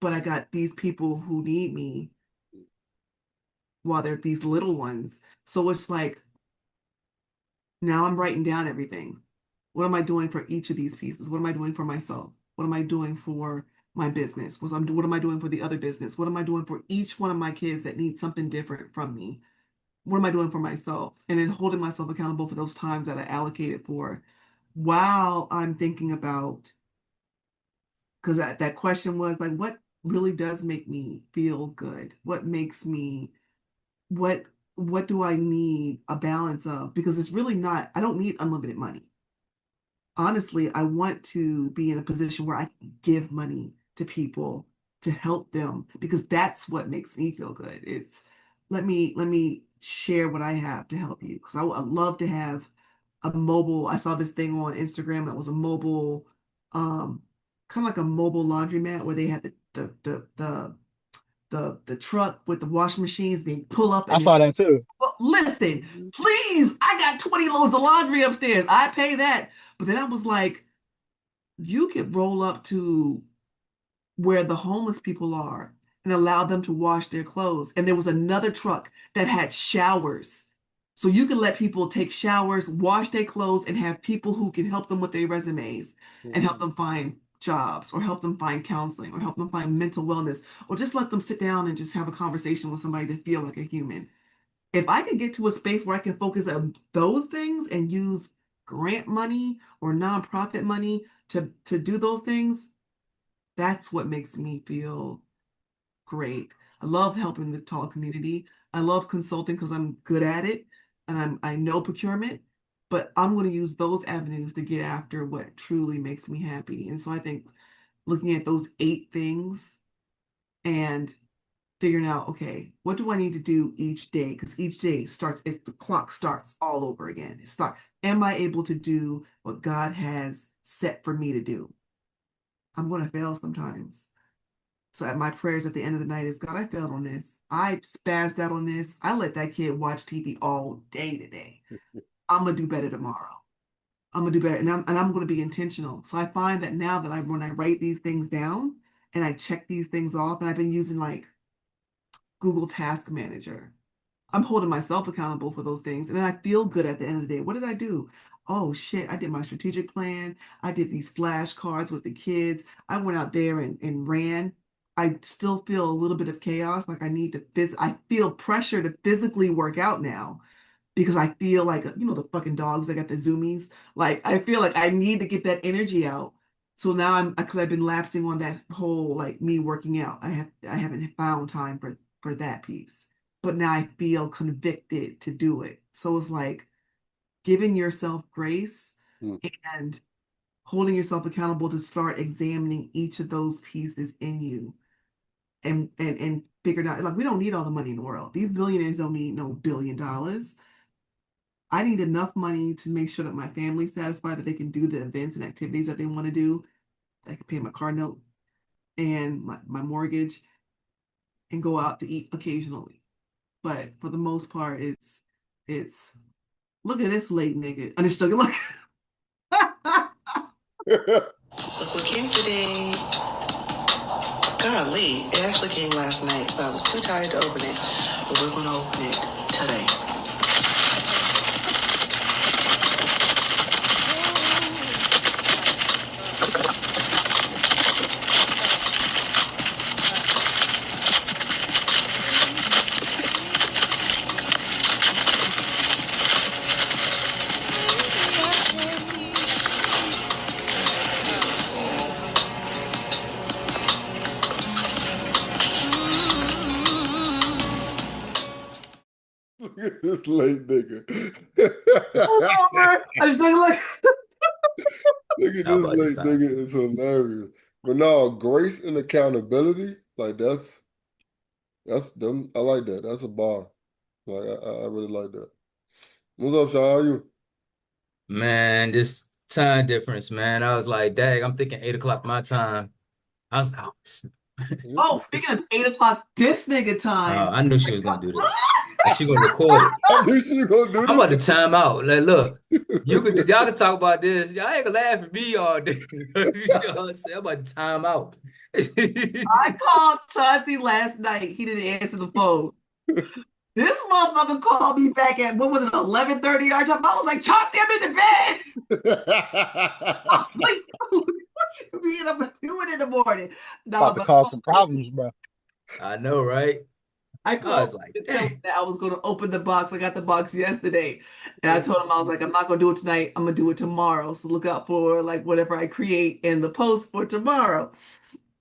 But I got these people who need me while they're these little ones. So it's like now I'm writing down everything. What am I doing for each of these pieces? What am I doing for myself? What am I doing for my business? What am I doing for the other business? What am I doing for each one of my kids that needs something different from me? What am I doing for myself? And then holding myself accountable for those times that I allocated for while I'm thinking about, because that question was like, what really does make me feel good? What makes me, what what do I need a balance of? Because it's really not, I don't need unlimited money. Honestly, I want to be in a position where I can give money to people to help them because that's what makes me feel good. It's let me share what I have to help you because I love to have a mobile. I saw this thing on Instagram that was a mobile, um, kind of like a mobile laundromat where they had the truck with the washing machines. They pull up I and saw that too. well, listen, please, I got 20 loads of laundry upstairs. I pay that. But then I was like, you could roll up to where the homeless people are and allow them to wash their clothes. And there was another truck that had showers. So you can let people take showers, wash their clothes, and have people who can help them with their resumes and help them find jobs or help them find counseling or help them find mental wellness or just let them sit down and just have a conversation with somebody to feel like a human. If I could get to a space where I can focus on those things and use grant money or nonprofit money to do those things, that's what makes me feel great. I love helping the tall community. I love consulting because I'm good at it and I know procurement, but I'm going to use those avenues to get after what truly makes me happy. And so I think looking at those 8 things and figuring out, okay, what do I need to do each day? Because each day starts, the clock starts all over again. Am I able to do what God has set for me to do? I'm going to fail sometimes. So at my prayers at the end of the night is, God, I failed on this. I spazzed out on this. I let that kid watch TV all day today. I'm going to do better tomorrow. I'm going to do better. And I'm going to be intentional. So I find that now that when I write these things down and I check these things off, and I've been using like Google Task Manager. I'm holding myself accountable for those things. And then I feel good at the end of the day. What did I do? Oh shit, I did my strategic plan. I did these flashcards with the kids. I went out there and ran. I still feel a little bit of chaos. Like I feel pressure to physically work out now because I feel like, the fucking dogs that got the zoomies. Like, I feel like I need to get that energy out. So now because I've been lapsing on that whole, like, me working out. I haven't found time for that piece. But now I feel convicted to do it. So it's like giving yourself grace Mm. and holding yourself accountable to start examining each of those pieces in you and figured out, like, we don't need all the money in the world. These billionaires don't need no $1 billion. I need enough money to make sure that my family's satisfied, that they can do the events and activities that they want to do. I can pay my car note and my mortgage and go out to eat occasionally. But for the most part, it's look at this late nigga. I'm just joking. Look. Look what came today. Golly, it actually came last night, but I was too tired to open it. But we're gonna open it today. Look at this late nigga. I just like, look. Look at How this about the late sound? nigga. It's hilarious. But no, grace and accountability, like that's them. I like that. That's a bar. Like I really like that. What's up, Sean? How are you? Man, this time difference, man. I was like, dang, I'm thinking 8 o'clock my time. I was, oh, Oh, speaking of 8 o'clock, this nigga time. I knew she was gonna do this. And she gonna record it. I knew you were gonna do I'm about to this. time out. Like, look, y'all can talk about this. Y'all ain't gonna laugh at me all day. You know what I'm saying? I'm about to time out. I called Chauncey last night. He didn't answer the phone. This motherfucker called me back at, what was it, 11:30 our time? I was like, Chauncey, I'm in the bed. I'm asleep. What you mean? I'm gonna do it in the morning. No, About to but cause some problems, bro. I know, right? I I was called like, to tell him dang. that I was going to open the box. I got the box yesterday. And I told him, I was like, I'm not going to do it tonight. I'm going to do it tomorrow. So look out for like whatever I create in the post for tomorrow.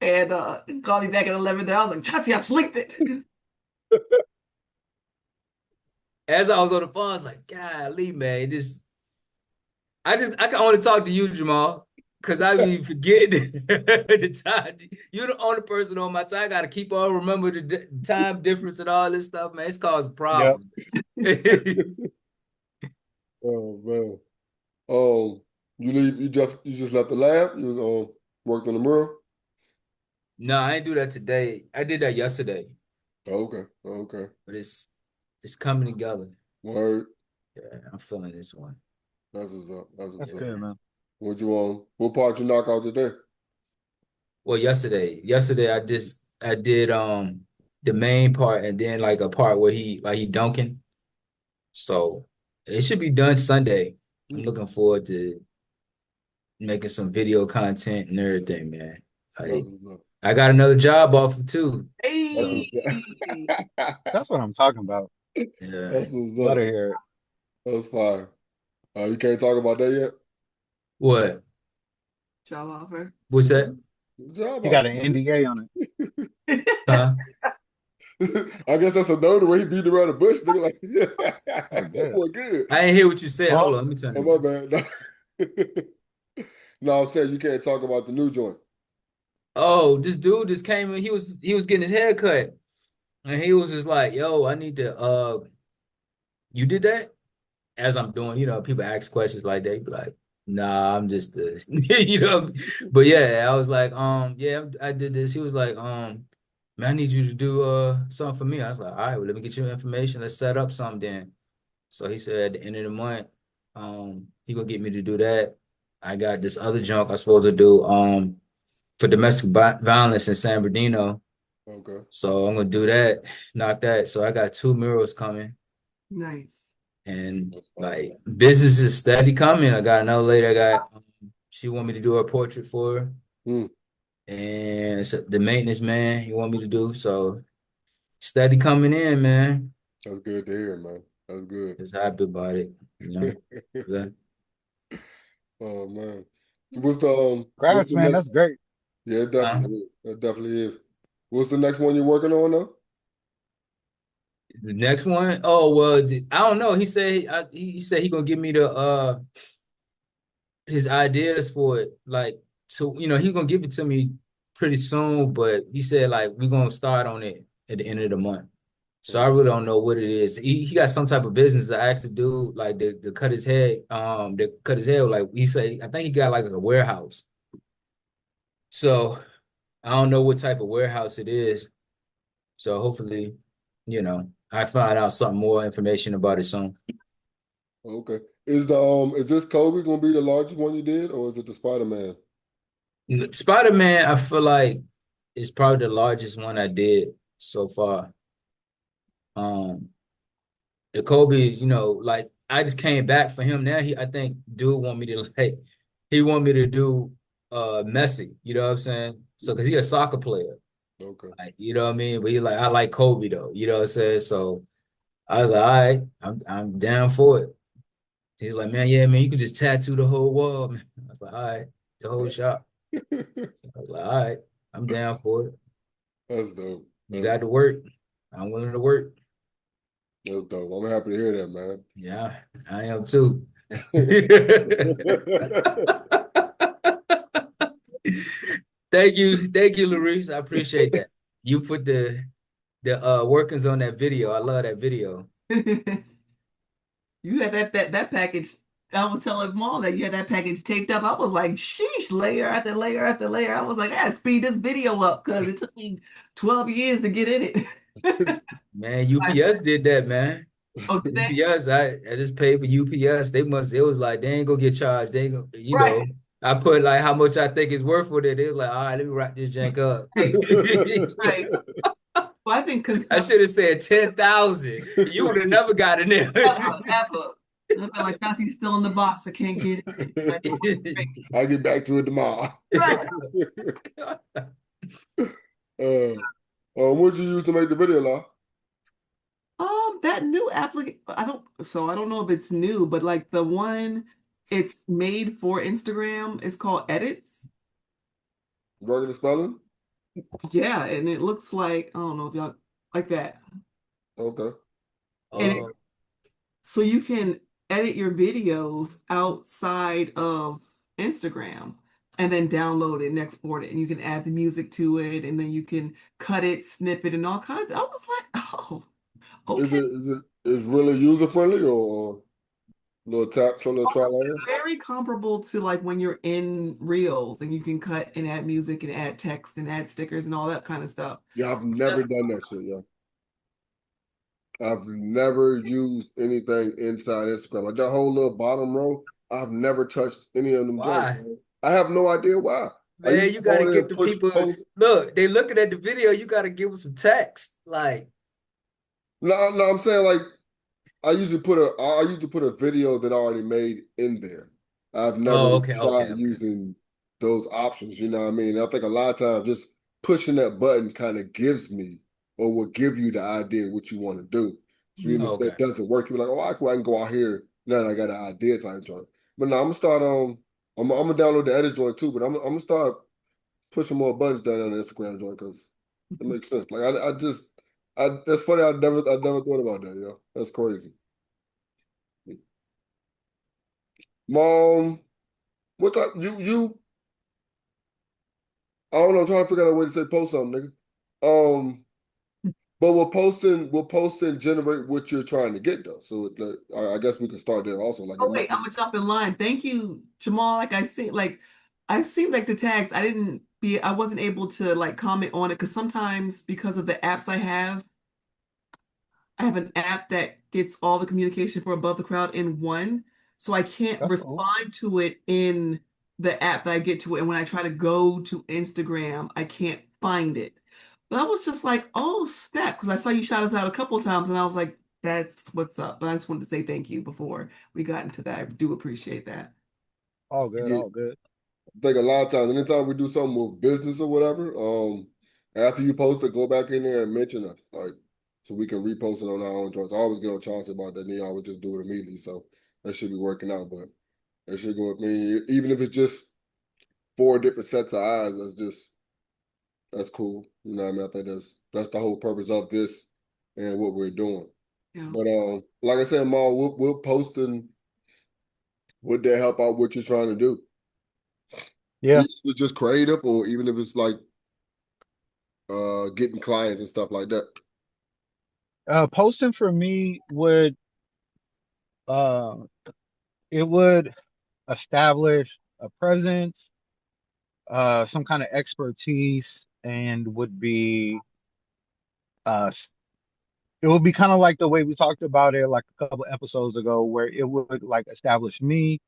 And he called me back at 11 there. I was like, Chauncey, I'm sleeping. As I was on the phone, I was like, golly, man, I can only talk to you, Jamal, because I be forgetting the time. You're the only person on my time. I gotta keep on remember the time difference and all this stuff, man. It's causing Yep. problems. Oh man. You just left the lab. You was worked on the mural. No, I ain't do that today. I did that yesterday, Oh, okay. Oh, okay. but it's coming together. Word. Yeah, I'm feeling this one. That's what's up. That's what's That's up. good, man. What part you knock out today? Well, yesterday I did the main part and then like a part where he dunking. So it should be done Sunday. I'm looking forward to making some video content and everything, man. That's what's up. I got another job offer too. That's So Hey, what's up. That's what I'm talking about. yeah. That's what's Love to up. hear it. That's fine. You can't talk about that yet? What? job offer. What's that? Good job He got off. an NDA on it. Huh? I guess that's a no the way he beat around the bush. Nigga like, Oh, that good. boy good. I ain't hear what you said. Hold Well, on, let me turn Oh, it my down. bad. No, I'm saying you can't talk about the new joint. Oh, this dude just came in. He was getting his hair cut. And he was just like, yo, I need to you did that? As I'm doing, people ask questions like that. You be like, nah, I'm just this, But yeah, I was like, yeah, I did this. He was like, man, I need you to do something for me. I was like, all right, well, let me get you information. Let's set up something then. So he said at the end of the month, he gonna get me to do that. I got this other junk I'm supposed to do for domestic violence in San Bernardino. Okay. So I'm gonna do that, knock that. So I got 2 murals coming, Nice. and That's fine. like business is steady coming. I got another lady. I got she want me to do her portrait for her, Mm, and so the maintenance man he want me to do. So steady coming in, man. that's good to hear, man. That's good. Just happy about it, you know. Yeah. Oh man. So what's Congrats, the man. next? That's great. Yeah, it Uh, definitely is. It definitely is. What's the next one you're working on now? the next one, oh well, I don't know. He said he said he gonna give me the his ideas for it, like to he gonna give it to me pretty soon, but he said like we're gonna start on it at the end of the month. So I Oh, really don't know what it is. He got some type of business. I asked the dude like to cut his head, to cut his head. Like he said, I think he got like a warehouse. So I don't know what type of warehouse it is. So hopefully, I find out something more information about it soon. okay. Is this Kobe gonna be the largest one you did, or is it the Spider-Man? Spider-Man, I feel like is probably the largest one I did so far. Um, the Kobe, like I just came back for him now. I think dude want me to like he want me to do Messi, you know what I'm saying? So cause he a soccer player. Okay. Like, you know what I mean? But he like I like Kobe though, you know what I'm saying? So I was like, all right, I'm down for it. He's like, man, yeah, man, you can just tattoo the whole wall, man. I was like, all right, the whole shop. So I was like, all right, I'm down for it. That's dope. You got to work. I'm willing to work. That's dope. I'm happy to hear that, man. Yeah, I am too. Thank you, Larice. I appreciate that. You put the workings on that video. I love that video. You had that package. I was telling Mom that you had that package taped up. I was like, sheesh, layer after layer after layer. I was like, I gotta speed this video up because it took me 12 years to get in it. Man, UPS did that, man. Oh, did they? UPS, I just paid for UPS. It was like they ain't gonna get charged. They ain't gonna, Right, I put like how much I think it's worth with it. It was like, all right, let me wrap this jank up. right. Well, I think I concept should have said 10,000. You would have never got in there. ever. And I've been like, Tati's still in the box. I can't get it. Like, I'll get back to it tomorrow. right. What'd you use to make the video, La? That new application, I don't know if it's new, but like the one it's made for Instagram is called Edits. Regular spelling? Yeah, and it looks like, I don't know if y'all like that. Okay. And Oh, so you can edit your videos outside of Instagram and then download it and export it. And you can add the music to it and then you can cut it, snip it, and all kinds. I was like, oh, Is okay. it really user friendly or little tap, little try It's later? very comparable to like when you're in Reels and you can cut and add music and add text and add stickers and all that kind of stuff. Yeah, I've never Just done that shit, yeah. I've never used anything inside Instagram. Like that whole little bottom row, I've never touched any of them joints, why? man. I have no idea why. I Man, used you to go gotta in there get and the push people. post. Look, they looking at the video. You gotta give them some text. Like, No, I'm saying like I used to put a video that I already made in there. I've never oh, okay, okay, tried okay. using those options, you know what I mean? I think a lot of times just pushing that button kind of gives me or will give you the idea of what you want to do. So even if Okay. that doesn't work, you're like, oh, I can go out here now that I got an idea type joint. But no, I'm gonna start I'm gonna download the edit joint too, but I'm gonna start pushing more buttons down on the Instagram joint because it makes sense. Like I just that's funny. I never thought about that. Yo, that's crazy. Mom, what type I don't know. I'm trying to figure out a way to say post something, nigga. But we're posting generate what you're trying to get though. So I guess we can start there also. Like Oh it might wait, I'm be, gonna jump in line. Thank you, Jamal. I've seen like the tags. I wasn't able to like comment on it because sometimes because of the apps I have an app that gets all the communication for Above the Crowd in one. So I can't That's cool. respond to it in the app that I get to it. And when I try to go to Instagram, I can't find it. But I was just like, oh snap, because I saw you shout us out a couple of times, and I was like, that's what's up. But I just wanted to say thank you before we got into that. I do appreciate that. All good, Yeah, all good. I think a lot of times, anytime we do something with business or whatever, after you post it, go back in there and mention us, like, so we can repost it on our own joints. I always get on Chauncey about that, and he always just do it immediately. So that should be working out. But that should go with me, even if it's just 4 different sets of eyes. That's cool. You know what I mean? I think that's the whole purpose of this and what we're doing. Yeah. But like I said, Ma, we're posting would that help out what you're trying to do? Yeah. Even if it's just creative, or even if it's like getting clients and stuff like that. Posting for me would uh it would establish a presence, some kind of expertise, and would be uh it would be kind of like the way we talked about it like a couple episodes ago, where it would like establish me,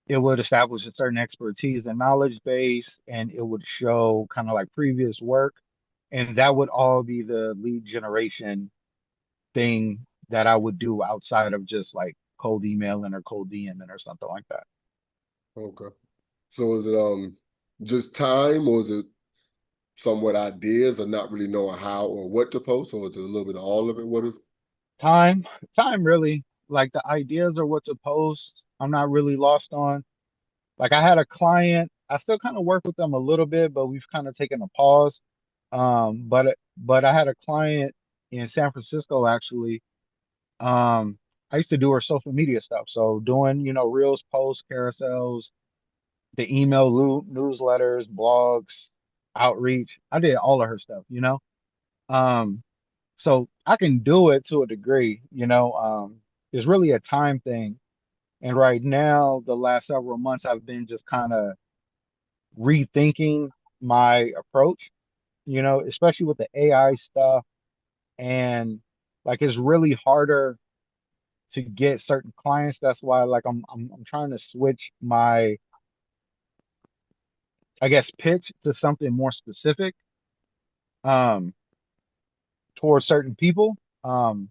it would establish a certain expertise and knowledge base, and it would show kind of like previous work, and that would all be the lead generation thing that I would do outside of just like cold emailing or cold DMing or something like that. Okay. So is it just time, or is it somewhat ideas, or not really knowing how or what to post, or is it a little bit of all of it? What is Time, time really. Like the ideas or what to post, I'm not really lost on. Like I had a client, I still kind of work with them a little bit, but we've kind of taken a pause. But I had a client in San Francisco actually. I used to do her social media stuff. So doing, reels, posts, carousels, the email newsletters, blogs, outreach. I did all of her stuff. Um, so I can do it to a degree. It's really a time thing. And right now, the last several months, I've been just kind of rethinking my approach, especially with the AI stuff. And like it's really harder to get certain clients. That's why like I'm trying to switch my, I guess, pitch to something more specific um towards certain people. do you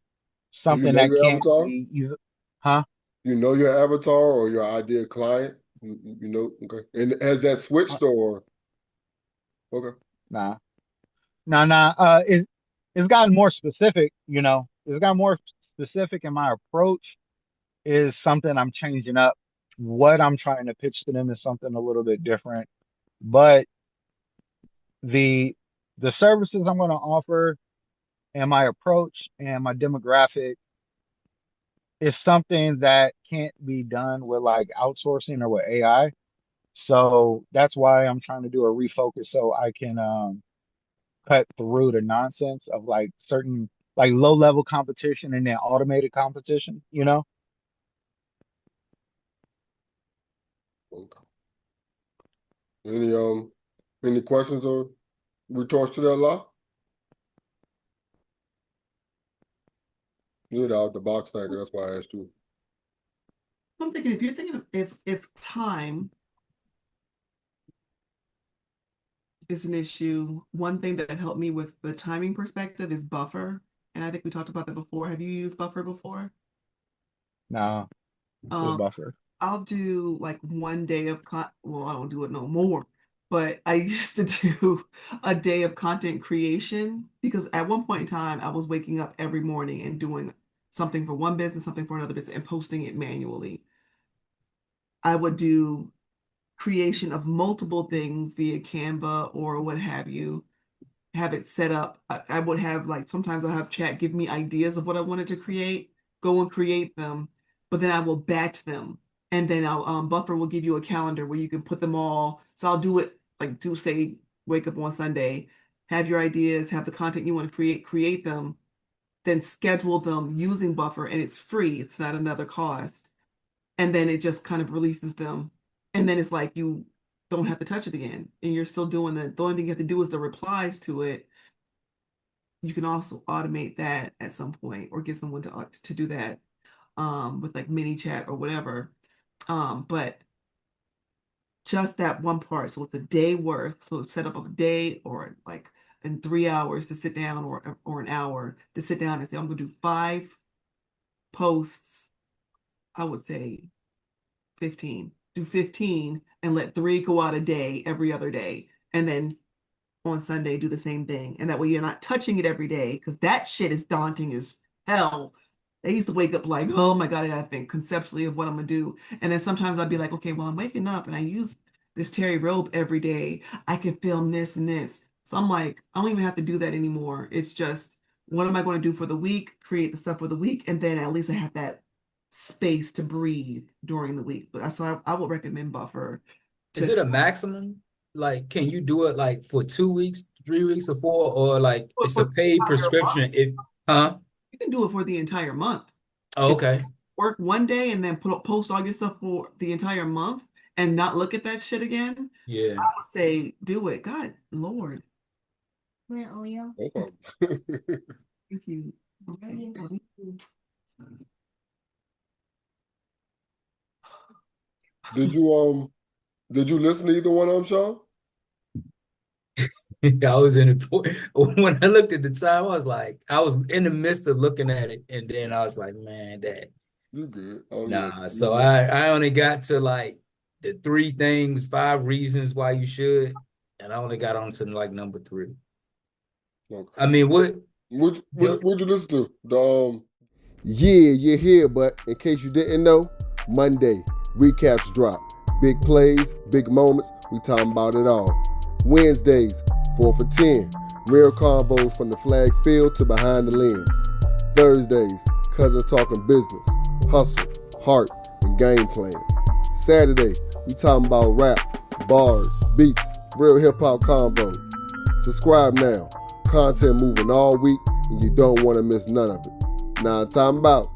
Something know that your can't avatar? be either, huh? You know your avatar or your ideal client? You know, okay. And has that Uh, switched or okay? Nah. Nah. It's gotten more specific. It's gotten more specific, and my approach is something I'm changing up. What I'm trying to pitch to them is something a little bit different. But the the services I'm going to offer and my approach and my demographic is something that can't be done with like outsourcing or with AI. So that's why I'm trying to do a refocus so I can cut through the nonsense of like certain like low level competition and then automated competition. Okay. Any any questions or retorts to that law? You're the out the box thinker. That's why I asked you. I'm thinking if you're thinking of if time is an issue, one thing that helped me with the timing perspective is Buffer. And I think we talked about that before. Have you used Buffer before? Nah, with Um, buffer. I'll do like one day of well, I don't do it no more, but I used to do a day of content creation because at one point in time I was waking up every morning and doing something for one business, something for another business, and posting it manually. I would do creation of multiple things via Canva or what have you, have it set up. I would have like sometimes I'll have chat give me ideas of what I wanted to create, go and create them, but then I will batch them. And then I'll Buffer will give you a calendar where you can put them all. So I'll do it like do say wake up on Sunday, have your ideas, have the content you want to create them, then schedule them using Buffer, and it's free. It's not another cost, and then it just kind of releases them. And then it's like you don't have to touch it again. And you're still doing the only thing you have to do is the replies to it. You can also automate that at some point or get someone to do that with like mini chat or whatever. But just that one part. So it's a day worth. So set up a day or like and 3 hours to sit down or an hour to sit down and say, I'm going to do 5 posts, I would say 15. Do 15 and let 3 go out a day every other day. And then on Sunday, do the same thing. And that way you're not touching it every day because that shit is daunting as hell. I used to wake up like, oh my God, I gotta think conceptually of what I'm gonna do. And then sometimes I'd be like, okay, well, I'm waking up and I use this terry rope every day. I can film this and this. So I'm like, I don't even have to do that anymore. It's just, what am I going to do for the week? Create the stuff for the week. And then at least I have that space to breathe during the week. But so I would recommend Buffer. Is it a maximum? Like, can you do it like for 2 weeks, 3 weeks, or 4, or like it's a paid prescription? You can do it for the entire month. Oh, okay. Work one day and then post all your stuff for the entire month and not look at that shit again. Yeah. I would say do it. God, Lord. Okay. Thank you. Okay. Did you listen to either one of them, Sean? I was in it when I looked at the time. I was like, I was in the midst of looking at it, and then I was like, man, that You good? Oh, nah. yeah. So I only got to like the 3 things, 5 reasons why you should, and I only got on to like number 3. Okay. I mean, What'd you listen to? Yeah, you're here, but in case you didn't know, Monday, recaps drop. Big plays, big moments, we talking about it all. Wednesdays, 4 for 10. Real convos from the flag field to behind the lens. Thursdays, cousins talking business, hustle, heart, and game plans. Saturday, we talking about rap, bars, beats, real hip-hop convos. Subscribe now. Content moving all week, and you don't want to miss none of it. Now I'm talking about